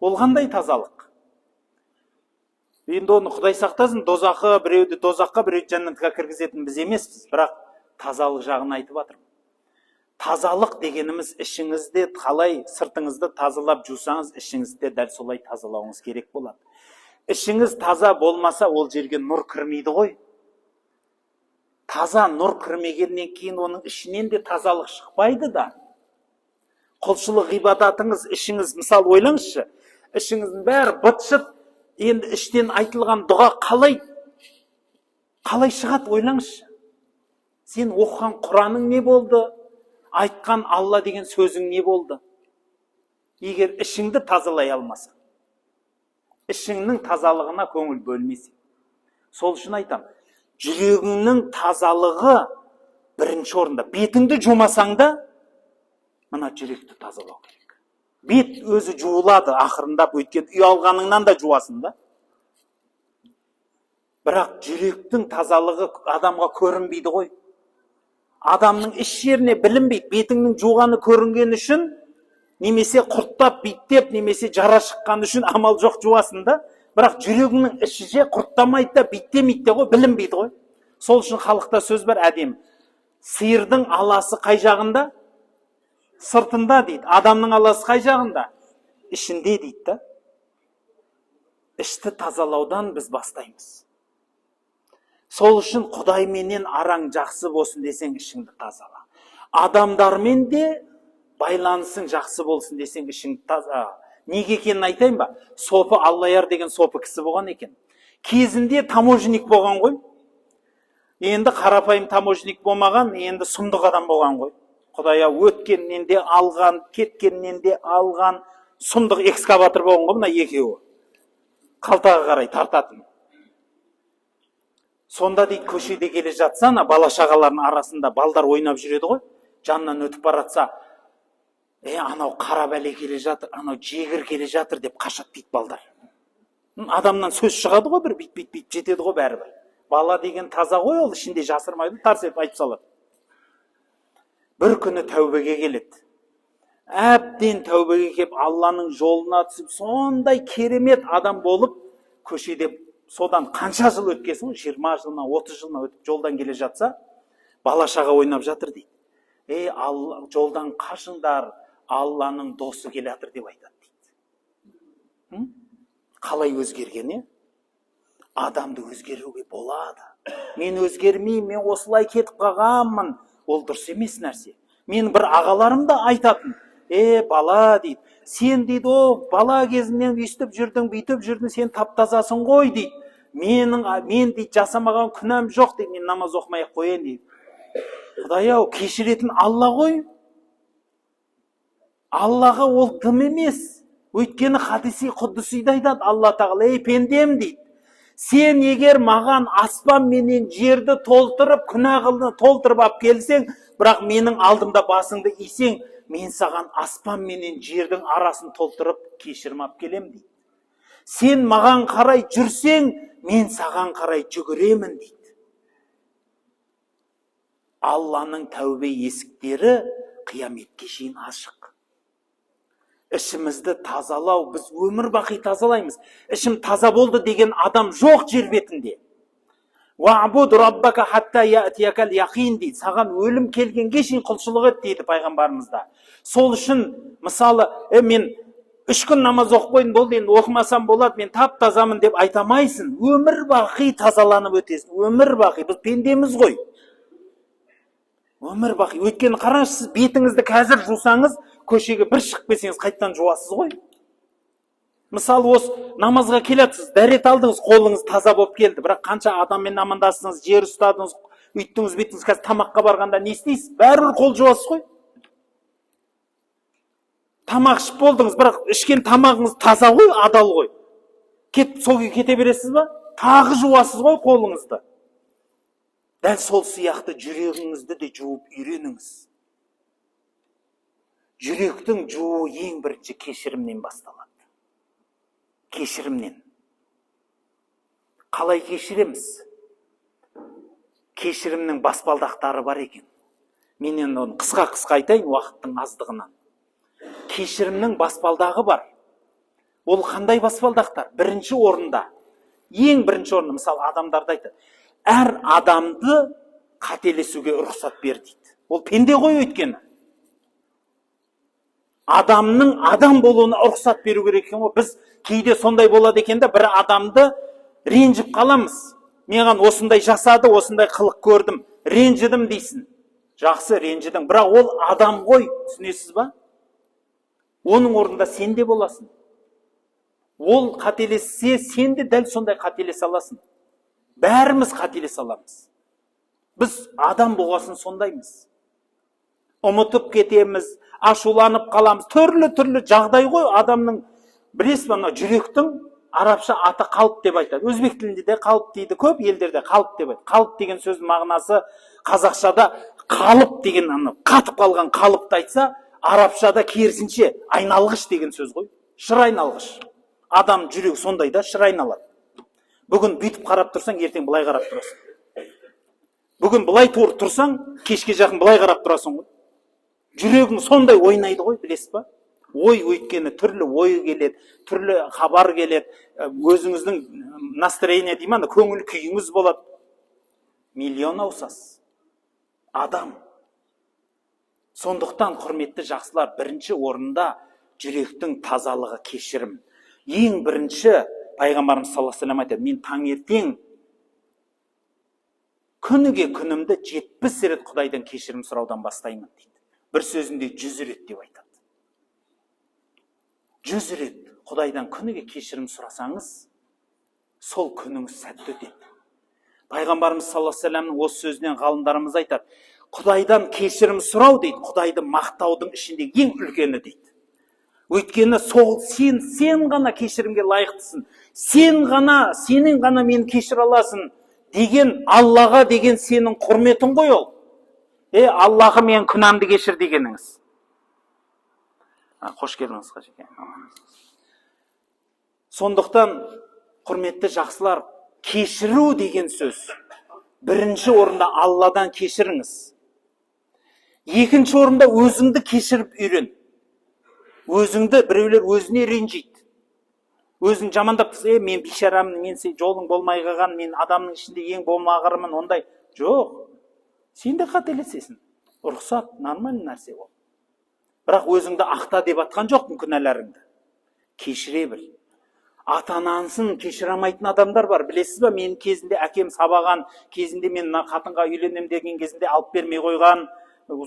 Ол қандай тазалық? Енді оны Құдай сақтасын, біреуді дозаққа, біреуді жәннатқа кіргізетін біз емеспіз, бірақ тазалық жағын айтып жатырмын. Тазалық дегеніміз ішіңізде қалай сыртыңызды тазалап жусаңыз, ішіңізде дәл солай тазалауыңыз керек болады. Ішіңіз таза болмаса, ол жерге нұр кірмейді ғой. Таза нұр кірмегеннен кейін оның ішінен де тазалық шықпайды да. Құлшылық ғибадатыңыз, ішіңіз, мысал ойлаңызшы, ішіңіздің бәрі быт-шыт, енді іштен айтылған дұға қалай шығады ойлаңызшы. Сен оқыған Құраның не болды? Айтқан Алла деген сөзің не болды? Егер ішіңді тазалай алмасаң, ішіңнің тазалығына көңіл бөлмесең. Сол үшін айтам, жүрегіңнің тазалығы бірінші орында. Бетіңді жумасаң да, мына жүректі тазалау керек. Бет өзі жуылады ақырындап, өйткені ұялғаныңнан да жуасың да. Бірақ жүректің тазалығы адамға көрінбейді ғой. Адамның іш жеріне білінбейді. Бетіңнің жуғаны көрінген үшін, немесе құрттап, биттеп, немесе жара шыққан үшін амал жоқ жуасың да. Бірақ жүрегіңнің іші же құрттамайды да, биттемейді ғой, білінбейді ғой. Сол үшін халықта сөз бар әдемі. Сиырдың аласы қай жағында? Сыртында дейді. Адамның аласы қай жағында? Ішінде дейді да. Ішті тазалаудан біз бастаймыз. Сол үшін Құдайменен араң жақсы болсын десең, ішіңді тазала. Адамдармен де байланысың жақсы болсын десең, ішіңді таза. Неге екенін айтайын ба? Сопы Аллаяр деген сопы кісі болған екен. Кезінде таможник болған ғой. Енді қарапайым таможник болмаған, енді сұмдық адам болған ғой. Құдая өткеннен де алған, кеткеннен де алған сұмдық экскаватор болған ғой, мына екеуі. Қалтаға қарай тартатын. Сонда дейді, көшеде келе жатса, бала шағалардың арасында балдар ойнап жүреді ғой. Жанынан өтіп баратса, анау қара бәле келе жатыр, анау жегір келе жатыр деп қашат дейді балдар. Адамнан сөз шығады ғой, бір бит жетеді ғой бәрібір. Бала деген таза ғой, ол ішінде жасырмайды, тарс етіп айтып салады. Бір күні тәубеге келеді. Әбден тәубеге келіп, Алланың жолына түсіп, сондай керемет адам болып, көшеде содан қанша жыл өткесін, 20 жылына, 30 жылына өтіп жолдан келе жатса, бала шаға ойнап жатыр дейді. Жолдан қашыңдар, Алланың досы келе жатыр деп айтады дейді. Қалай өзгерген, адамды өзгеруге болады. Мен өзгермеймін, мен осылай кетіп қалғанмын. Ол дұрыс емес нәрсе. Мен бір ағаларым да айтатын, бала дейді, сен дейді, бала кезіңнен өйстіп жүрдің, бүйтіп жүрдің, сен таптазасың ғой дейді. Мен дейді, жасамаған күнәм жоқ дейді, мен намаз оқымай қояйын дейді. Құдай-ау, кешіретін Алла ғой. Аллаға ол тым емес. Өйткені хадиси құддусида айтады Алла тағала, пендем дейді. Сен егер маған аспан менен жерді толтырып, күнә қылды толтырып алып келсең, бірақ менің алдымда басыңды исең, мен саған аспан менен жердің арасын толтырып кешірім алып келем дейді. Сен маған қарай жүрсең, мен саған қарай жүгіремін дейді. Алланың тәубе есіктері қияметке шейін ашық. Ішімізді тазалау, біз өмір бақи тазалаймыз. Ішім таза болды деген адам жоқ жер бетінде. Ва'буд раббака хатта я'тиякал яқин дейді. Саған өлім келгенге шейін құлшылық ет дейді пайғамбарымызда. Сол үшін, мысалы, мен 3 күн намаз оқып қойдым, болды, енді оқымасам болады, мен тап-тазамын деп айтамайсың. Өмір бақи тазаланып өтесің. Өмір бақи, біз пендеміз ғой. Өмір бақи. Өйткені қараңыз, сіз бетіңізді қазір жусаңыз, көшеге бір шығып келсеңіз, қайттан жуасыз ғой. Мысалы, осы намазға келесіз, дәрет алдыңыз, қолыңыз таза болып келді. Бірақ қанша адаммен амандастыңыз, жер ұстадыңыз, үйттіңіз, беттіңіз, қазір тамаққа барғанда не істейсіз? Бәрібір қол жуасыз ғой. Тамақ ішіп болдыңыз, бірақ ішкен тамағыңыз таза ғой, адал ғой. Сол күйі кете бересіз ба? Тағы жуасыз ғой қолыңызды. Дәл сол сияқты жүрегіңізді де жуып үйреніңіз. Жүректің жуу ең бірінші кешірімнен басталады. Кешірімнен. Қалай кешіреміз? Кешірімнің баспалдақтары бар екен. Мен енді оны қысқа айтайын уақыттың аздығынан. Кешірімнің баспалдағы бар. Ол қандай баспалдақтар? Бірінші орында. Ең бірінші орында, мысалы, адамдарды айтады. Әр адамды қателесуге рұқсат бер дейді. Ол пенде ғой өйткені. Адамның адам болуына рұқсат беру керек екен ғой. Біз кейде сондай болады екен де, бір адамды ренжіп қаламыз. Маған осындай жасады, осындай қылық көрдім, ренжідім дейсің. Жақсы, ренжідің, бірақ ол адам ғой, түсінесіз ба? Оның орнында сен де боласың. Ол қателессе, сен де дәл сондай қателесе аласың. Бәріміз қателесе аламыз. Біз адам болғасын сондаймыз. Ұмытып кетеміз, ашуланып қаламыз. Түрлі жағдай ғой адамның. Білесіз бе, жүректің арабша аты қалып деп айтады. Өзбек тілінде де қалып дейді, көп елдерде қалып деп айтады. Қалып деген сөздің мағынасы қазақшада қалып деген, қатып қалған қалыпты айтса, арабшада керісінше айналғыш деген сөз ғой. Шыр айналғыш. Адам жүрегі сондай да шыр айналады. Бүгін бүйтіп қарап тұрсаң, ертең былай қарап тұрасың. Бүгін былай тұрсаң, кешке жақын былай қарап тұрасың ғой. Жүрегің сондай ойнайды ғой, білесіз ба? Ой өйткені түрлі ой келеді, түрлі хабар келеді, өзіңіздің настроение деймін, көңіл күйіңіз болады. Миллион ауысасыз. Адам. Сондықтан, құрметті жақсылар, бірінші орында жүректің тазалығы, кешірім. Ең бірінші, пайғамбарымыз саллаллаху алейхи ва саллям айтады, мен таңертең күніге күнімді 70 рет Құдайдан кешірім сұраудан бастаймын дейді. Бір сөзінде 100 рет деп айтады. 100 рет Құдайдан күніге кешірім сұрасаңыз, сол күніңіз сәтті өтеді. Пайғамбарымыз саллаллаху алейхи ва саллямның осы сөзінен ғалымдарымыз айтады, Құдайдан кешірім сұрау дейді, Құдайды мақтаудың ішіндегі ең үлкені дейді. Өйткені сол сен ғана кешірімге лайықтысың. Сенің ғана мені кешіре аласың деген Аллаға деген сенің құрметің ғой ол. Аллаға мен күнәмді кешір дегеніңіз. Қош келдіңіз, Қажеке. Сондықтан, құрметті жақсылар, кешіру деген сөз. Бірінші орында Алладан кешіріңіз. Екінші орында өзіңді кешіріп үйрен. Өзіңді біреулер өзіне ренжиді. Өзің жамандап тұрсың, мен бейшарамын, мен жолың болмай қалған, мен адамның ішінде ең болмағырымын, ондай. Жоқ. Сен де қателесесің. Рұқсат, нормальный нәрсе ол. Бірақ өзіңді ақта деп атқан жоқпын күнәларыңды. Кешіре біл. ата-анасын кешіре алмайтын адамдар бар. Білесіз ба, менің кезінде әкем сабаған, кезінде мен мына қатынға үйленем деген кезінде алып бермей қойған,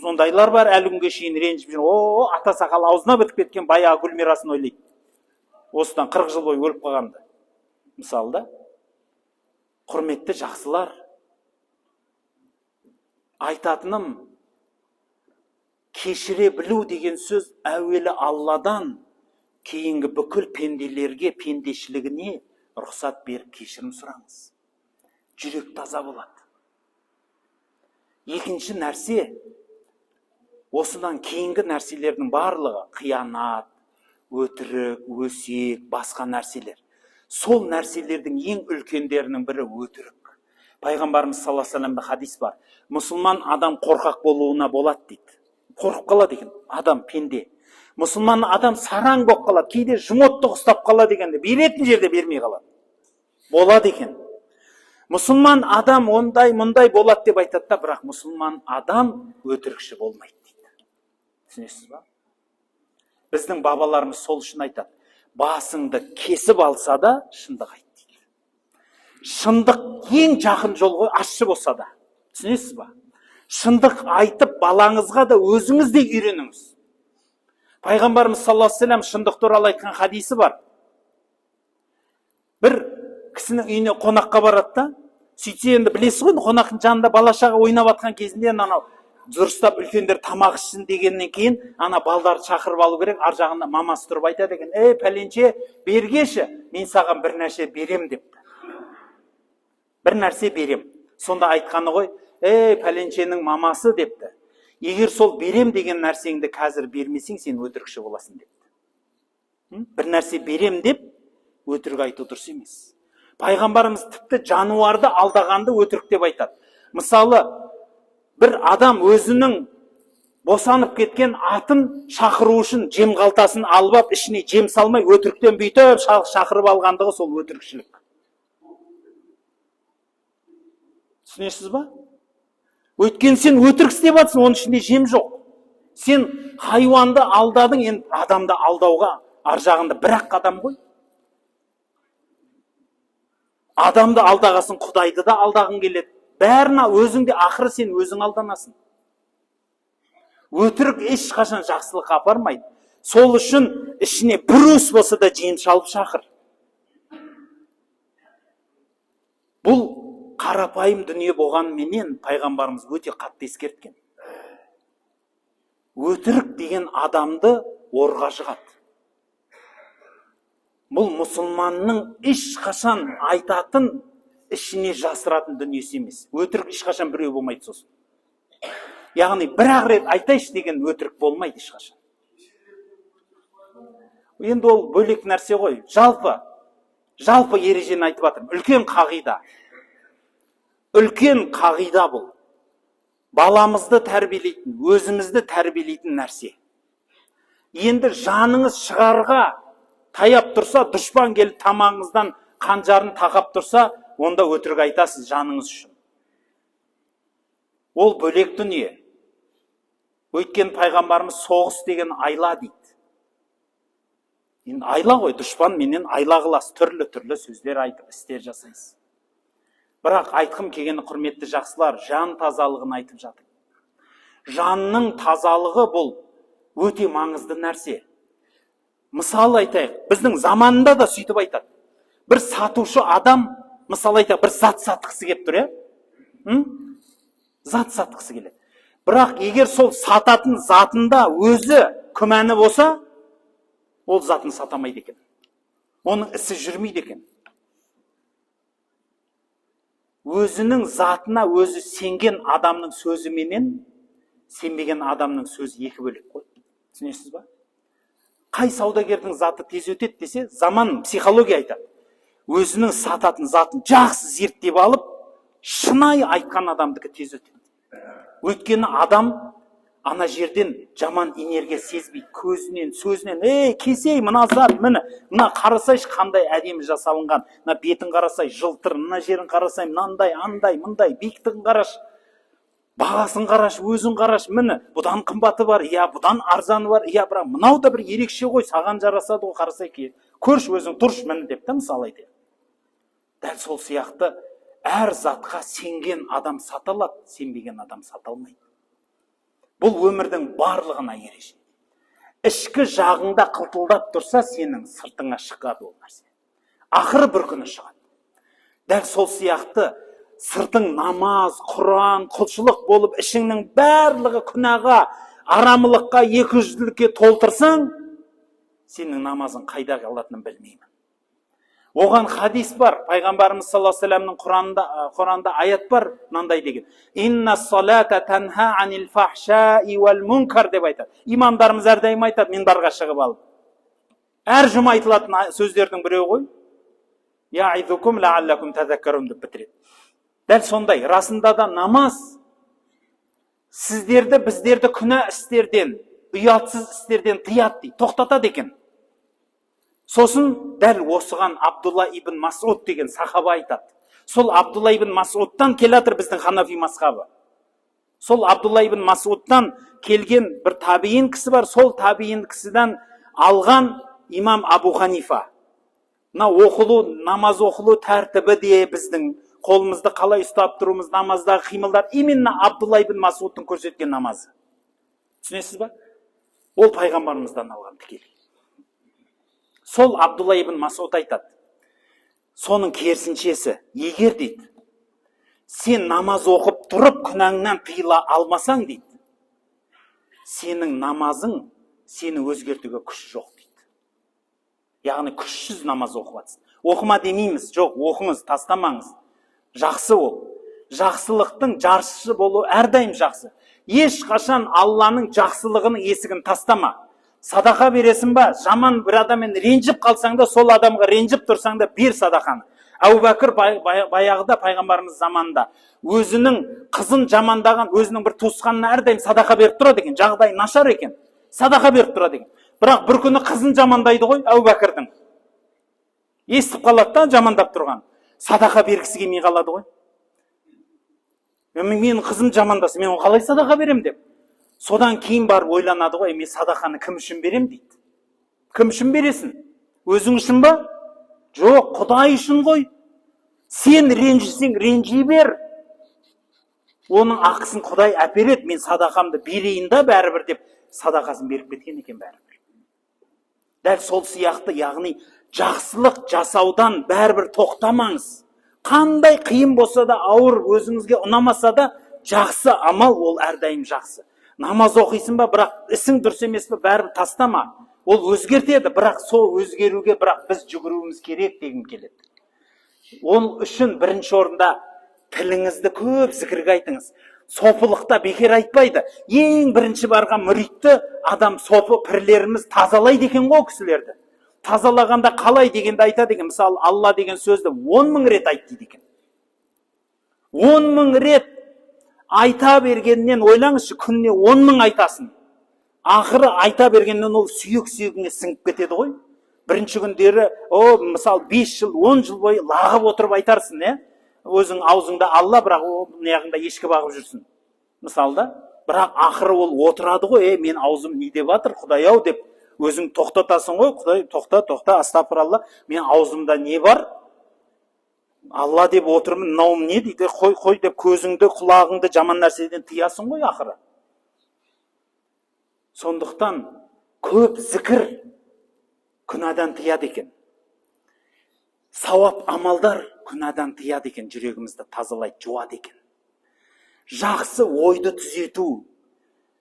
сондайлар бар, әлі күнге шейін ренжіп жүр. Ата сақал аузына бітіп кеткен баяғы Гүлмирасын ойлайды. Осыдан 40 жыл бойы өліп қалғанды. Мысалы да, құрметті жақсылар, айтатыным, кешіре білу деген сөз әуелі Алладан, кейінгі бүкіл пенделерге, пендешілігіне рұқсат беріп кешірім сұраңыз. Жүрек таза болады. Екінші нәрсе, осыдан кейінгі нәрселердің барлығы, қиянат, өтірік, өсек, басқа нәрселер. Сол нәрселердің ең үлкендерінің бірі өтірік. Пайғамбарымыз саллаллаху алейхи ва саллямда хадис бар. Мұсылман адам қорқақ болуына болады дейді. Қорқып қалады екен, адам пенде. Мұсылман адам сараң болып қалады, кейде жұмоттық ұстап қалады дегенде, беретін жерде бермей қалады. Болады екен. Мұсылман адам ондай мұндай болады деп айтады да, бірақ мұсылман адам өтірікші болмайды дейді. Түсінесіз ба? Біздің бабаларымыз сол үшін айтады. Басыңды кесіп алса да шындық айт дейді. Шындық ең жақын жол ғой, ащы болса да. Түсінесіз ба? Шындық айтып балаңызға да өзіңіз де үйреніңіз. Пайғамбарымыз саллаллаху алейхи ва саллям шындық туралы айтқан хадисі бар. Бір кісінің үйіне қонаққа барады да, сөйтсе енді білесіз ғой, қонақтың жанында бала-шаға ойнап жатқан кезінде анау дұрыстап үлкендер тамақ ішсін дегеннен кейін ана балдарды шақырып алу керек. Ар жағында мамасы тұрып айтады екен: пәленше, бергеші, мен саған бір нәрсе берем депті. Бір нәрсе берем. Сонда айтқаны ғой: пәленшенің мамасы депті. Егер сол берем деген нәрсеңді қазір бермесең, сен өтірікші боласың депті. Бір нәрсе берем деп өтірік айту дұрыс емес. Пайғамбарымыз тіпті жануарды алдағанды өтірік деп айтады. Мысалы, бір адам өзінің босанып кеткен атын шақыру үшін жем қалтасын алып, ішіне жем салмай өтіріктен бүйтіп шақырып алғандығы сол өтірікшілік. Түсінесіз ба? Өйткен сен өтірік істеп жатсың, оның ішінде жем жоқ. Сен хайуанды алдадың, енді адамды алдауға ар жағында бір-ақ қадам ғой. Адамды алдағасын, Құдайды да алдағың келеді. Бәріне өзіңде, ақыры сен өзің алданасың. Өтірік ешқашан жақсылық апармайды. Сол үшін ішіне бір уыс болса да жем салып шақыр. Бұл қарапайым дүние болғанменен пайғамбарымыз өте қатты ескерткен. Өтірік деген адамды орға жығады. Бұл мұсылманның ешқашан айтатын, ішіне жасыратын дүниесі емес. Өтірік ешқашан біреу болмайды сосын. Яғни бір-ақ рет айтайшы деген өтірік болмайды ешқашан. Енді ол бөлек нәрсе ғой. Жалпы ережені айтып жатырмын. Үлкен қағида. Үлкен қағида бұл. Баламызды тәрбиелейтін, өзімізді тәрбиелейтін нәрсе. Енді жаныңыз шығарға таяп тұрса, дұшпан келіп тамағыңыздан қанжарын тақап тұрса, онда өтірік айтасыз жаныңыз үшін. Ол бөлек дүние. Өйткен пайғамбарымыз соғыс деген айла дейді. Енді айла ғой, дұшпан менен айла қыласыз, түрлі сөздер айтып, істер жасайсыз. Бірақ айтқым келгені, құрметті жақсылар, жан тазалығын айтып жатыр. Жанның тазалығы бұл өте маңызды нәрсе. Мысалы айтайық, біздің заманында да сөйтіп айтады. Бір сатушы адам, мысалы айтайық, бір зат сатқысы келіп тұр, зат сатқысы келеді. Бірақ егер сол сататын затында өзі күмәні болса, ол затын сатамайды екен. Оның ісі жүрмейді екен. Өзінің затына өзі сенген адамның сөзі менен сенбеген адамның сөзі екі бөлек қой. Түсінесіз ба? Қай саудагердің заты тез өтеді десе, заман психология айтады. Өзінің сататын затын жақсы зерттеп алып, шынайы айтқан адамдікі тез өтеді. Өйткені адам ана жерден жаман энергия сезбейді. Көзінен, сөзінен, кесей, мына зат, мына қарасайшы қандай әдемі жасалынған, мына бетін қарасай, жылтыр, мына жерін қарасай, мынандай, андай, мындай, биіктігін қараш, бағасын қараш, өзін қараш, бұдан қымбаты бар, бұдан арзаны бар, бірақ мынау да бір ерекше ғой, саған жарасады ғой, қарасай, көрші өзің тұршы міне деп та мысалы айтайық. Дәл сол сияқты әр затқа сенген адам сата алады, сенбеген адам сата алмайды. Бұл өмірдің барлығына ереже. Ішкі жағыңда қылтылдап тұрса, сенің сыртыңа шығады ол нәрсе. Ақыры бір күні шығады. Дәл сол сияқты сыртың намаз, Құран, құлшылық болып, ішіңнің барлығы күнәға, арамылыққа, екіжүзділікке толтырсаң, сенің намазың қайда қалатынын білмеймін. Оған хадис бар. Пайғамбарымыз саллаллаху алейхи ва саллямның Құранда аят бар, мынандай деген. Инна салата танха анил фахшаи вал мункар деп айтады. Имамдарымыз әрдайым айтады, минбарға шығып алып. Әр жұма айтылатын сөздердің біреуі ғой. Я'изукум ла'аллакум тазаккарун деп бітіреді. Дәл сондай, расында да намаз сіздерді, біздерді күнә істерден, ұятсыз істерден тыяды дейді, тоқтатады екен. Сосын дәл осыған Абдулла ибн Масуд деген сахаба айтады. Сол Абдулла ибн Масудтан келатыр біздің Ханафи мазхабы. Сол Абдулла ибн Масудтан келген бір табиин кісі бар, сол табиин кісіден алған имам Абу Ханифа. Оқылу, намаз оқылу тәртібі де біздің қолымызды қалай ұстап тұруымыз, намаздағы қимылдар, именно Абдулла ибн Масудтың көрсеткен намазы. Түсінесіз ба? Ол пайғамбарымыздан алған тікелей. Сол Абдулла ибн Масуд айтады. Соның керісіншесі, егер дейді, сен намаз оқып тұрып күнәңнен тыйыла алмасаң дейді, сенің намазың сені өзгертуге күші жоқ дейді. Яғни күшсіз намаз оқып жатсың. Оқыма демейміз, жоқ, оқыңыз, тастамаңыз. Жақсы ол. Жақсылықтың жаршысы болу әрдайым жақсы. Ешқашан Алланың жақсылығының есігін тастама. Садақа бересің ба, жаман бір адаммен ренжіп қалсаң да, сол адамға ренжіп тұрсаң да, бер садақаны. Әбу Бәкір баяғыда пайғамбарымыз заманында өзінің қызын жамандаған, өзінің бір туысқанына әрдайым садақа беріп тұрады екен, жағдай нашар екен. Садақа беріп тұрады екен. Бірақ бір күні қызын жамандайды ғой, Әбу Бәкірдің. Естіп қалады да жамандап тұрған. Садақа бергісі келмей қалады ғой. Менің қызым жамандаса, мен қалай садақа берем деп. Содан кейін барып ойланады ғой, мен садақаны кім үшін берем дейді. Кім үшін бересің? Өзің үшін ба? Жоқ, Құдай үшін ғой. Сен ренжісең, ренжи бер. Оның ақысын Құдай әпереді, мен садақамды берейін да бәрібір деп садақасын беріп кеткен екен бәрібір. Дәл сол сияқты, яғни жақсылық жасаудан бәрібір тоқтамаңыз. Қандай қиын болса да, ауыр, өзіңізге ұнамаса да, жақсы амал ол әрдайым жақсы. Намаз оқисың ба, бірақ ісің дұрыс емес пе, бәрібір тастама. Ол өзгертеді, бірақ сол өзгеруге бірақ біз жүгіруіміз керек дегім келеді. Ол үшін бірінші орында тіліңізді көп зікірге айтыңыз. Сопылықта бекер айтпайды. Ең бірінші барған мүритті адам сопы пірлеріміз тазалайды екен ғой кісілерді. Тазалағанда қалай дегенді айтады екен. Мысалы, Алла деген сөзді 10.000 рет айт дейді екен. 10.000 рет айта бергеннен ойлаңызшы, күніне 10.000 айтасын. Ақыры айта бергеннен ол сүйек-сүйегіңе сіңіп кетеді ғой. Бірінші күндері, мысалы 5 жыл, 10 жыл бойы лағып отырып айтарсың, өзің аузыңда Алла, бірақ неғында ешкі бағып жүрсін. Мысалда, бірақ ақыры ол отырады ғой, мен аузым не деп жатыр, Құдай-ау деп, өзің тоқтатасың ғой, Құдай, тоқта, астапыралла, мен аузымда не бар? Алла деп отырмын, мынауым не дейді, қой деп көзіңді, құлағыңды жаман нәрседен тыясың ғой ақыры. Сондықтан көп зікір күнәдан тыяды екен. Сауап амалдар күнәдан тыяды екен, жүрегімізді тазалайды, жуады екен. Жақсы ойды түзету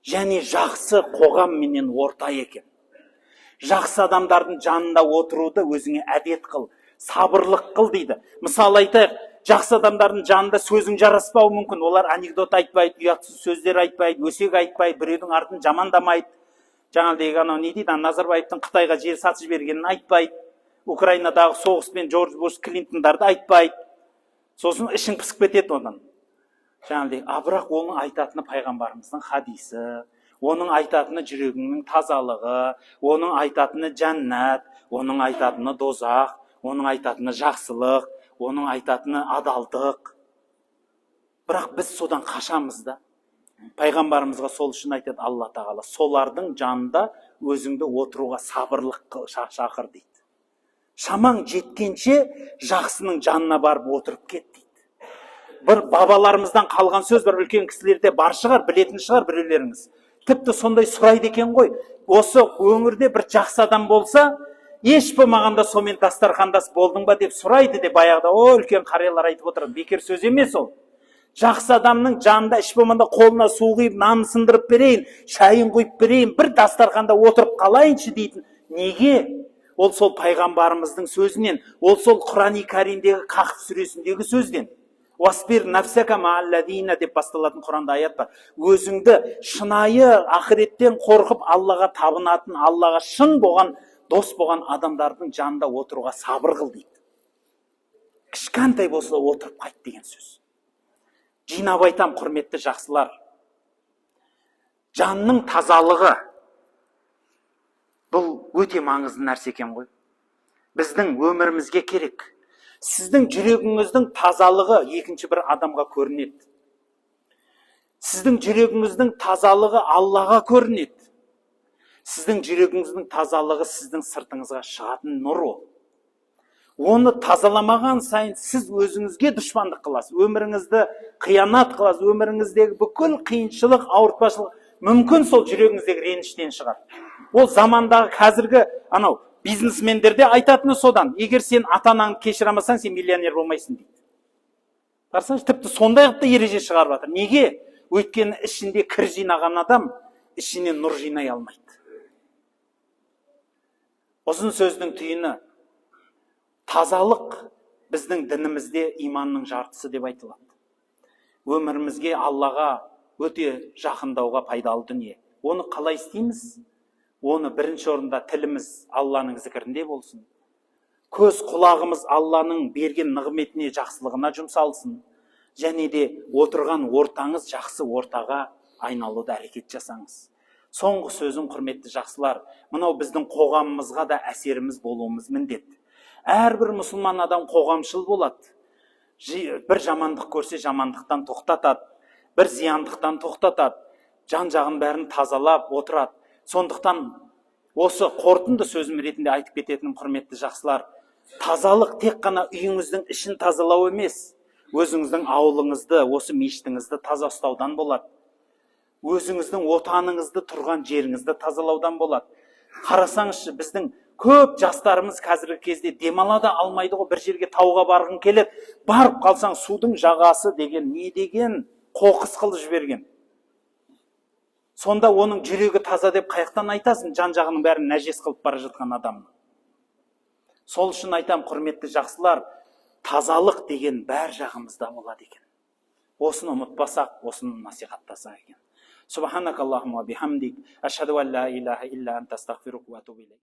және жақсы қоғамменен орта екен. Жақсы адамдардың жанында отыруды өзіңе әдет қыл, сабырлық қыл дейді. Мысалы айтайық, жақсы адамдардың жанында сөзің жараспауы мүмкін. Олар анекдот айтпайды, ұятсыз сөздер айтпайды, өсек айтпайды, біреудің артын жамандамайды. Жаңағыдегі анау не дейді, Назарбаевтың Қытайға жер сатып жібергенін айтпайды. Украинадағы соғыспен Джордж Буш Клинтондарды айтпайды. Сосын ішің пісіп кетеді одан. Жаңағыдегі, бірақ оның айтатыны пайғамбарымыздың хадисі, оның айтатыны жүрегіңнің тазалығы, оның айтатыны жәннат, оның айтатыны дозақ, оның айтатыны жақсылық, оның айтатыны адалдық. Бірақ біз содан қашамыз да. Пайғамбарымызға сол үшін айтады Алла тағала, солардың жанында өзіңді отыруға сабырлық шақыр дейді. Шамаң жеткенше жақсының жанына барып отырып кет дейді. Бір бабаларымыздан қалған сөз, бір үлкен кісілерде бар шығар, білетін шығар біреулеріңіз. Тіпті сондай сұрайды екен ғой. Осы өңірде бір жақсы адам болса, еш болмағанда сонымен дастархандас болдың ба деп сұрайды деп баяғыда үлкен қариялар айтып отырады. Бекер сөз емес ол. Жақсы адамның жанында еш болмағанда қолына су құйып, нанын сындырып берейін, шайын құйып берейін, бір дастарханда отырып қалайыншы дейтін. Неге? Ол сол пайғамбарымыздың сөзінен, ол сол Құран-ы Каримдегі Қахф сүресіндегі сөзден. Уасбир нафсака маалладина деп басталатын Құранда аят бар. Өзіңді шынайы ақыреттен қорқып Аллаға табынатын, Аллаға шын болған, дос болған адамдардың жанында отыруға сабыр қыл дейді. Кішкентай болса отырып қайт деген сөз. Жинап айтам, құрметті жақсылар. Жанның тазалығы бұл өте маңызды нәрсе екен ғой. Біздің өмірімізге керек. Сіздің жүрегіңіздің тазалығы екінші бір адамға көрінеді. Сіздің жүрегіңіздің тазалығы Аллаға көрінеді. Сіздің жүрегіңіздің тазалығы сіздің сыртыңызға шығатын нұр ол. Оны тазаламаған сайын сіз өзіңізге дұшпандық қыласыз. Өміріңізді қиянат қыласыз. Өміріңіздегі бүкіл қиыншылық, ауыртпашылық мүмкін сол жүрегіңіздегі реніштен шығар. Ол замандағы қазіргі бизнесмендерде айтатыны содан. Егер сен ата-анаңды кешіре алмасаң, сен миллионер болмайсың дейді. Қарасаңыз, тіпті сондай қылып ереже шығарып жатыр. Неге? Өйткені ішінде кір жинаған адам ішінен нұр жинай алмайды. Ұзын сөздің түйіні, тазалық біздің дінімізде иманның жартысы деп айтылады. Өмірімізге Аллаға өте жақындауға пайдалы дүние. Оны қалай істейміз? Оны бірінші орында тіліміз Алланың зікірінде болсын. Көз құлағымыз Алланың берген нығметіне, жақсылығына жұмсалсын. Және де отырған ортаңыз жақсы ортаға айналуда әрекет жасаңыз. Соңғы сөзім, құрметті жақсылар, мынау біздің қоғамымызға да әсеріміз болуымыз міндет. Әрбір мұсылман адам қоғамшыл болады. Бір жамандық көрсе жамандықтан тоқтатады, бір зияндықтан тоқтатады, жан-жағын бәрін тазалап отырады. Сондықтан осы қорытынды сөзім ретінде айтып кететінім, құрметті жақсылар, тазалық тек қана үйіңіздің ішін тазалау емес, өзіңіздің ауылыңызды, осы мешітіңізді таза ұстаудан болады. Өзіңіздің отаныңызды, тұрған жеріңізді тазалаудан болады. Қарасаңызшы, біздің көп жастарымыз қазіргі кезде демала да алмайды ғой, бір жерге тауға барғың келеді. Барып қалсаң, судың жағасы деген, не деген қоқыс қылып жіберген. Сонда оның жүрегі таза деп қаяқтан айтасың, жан-жағының бәрін нәжес қылып бара жатқан адамның. Сол үшін айтам, құрметті жақсылар, тазалық деген бәр жағымызда болады екен. Осыны ұмытпасақ, осыны насихаттасақ екен. Субханакаллахумма бихамдик, ашхаду ан ла илаха илля анта астағфирука ва атубу илейк.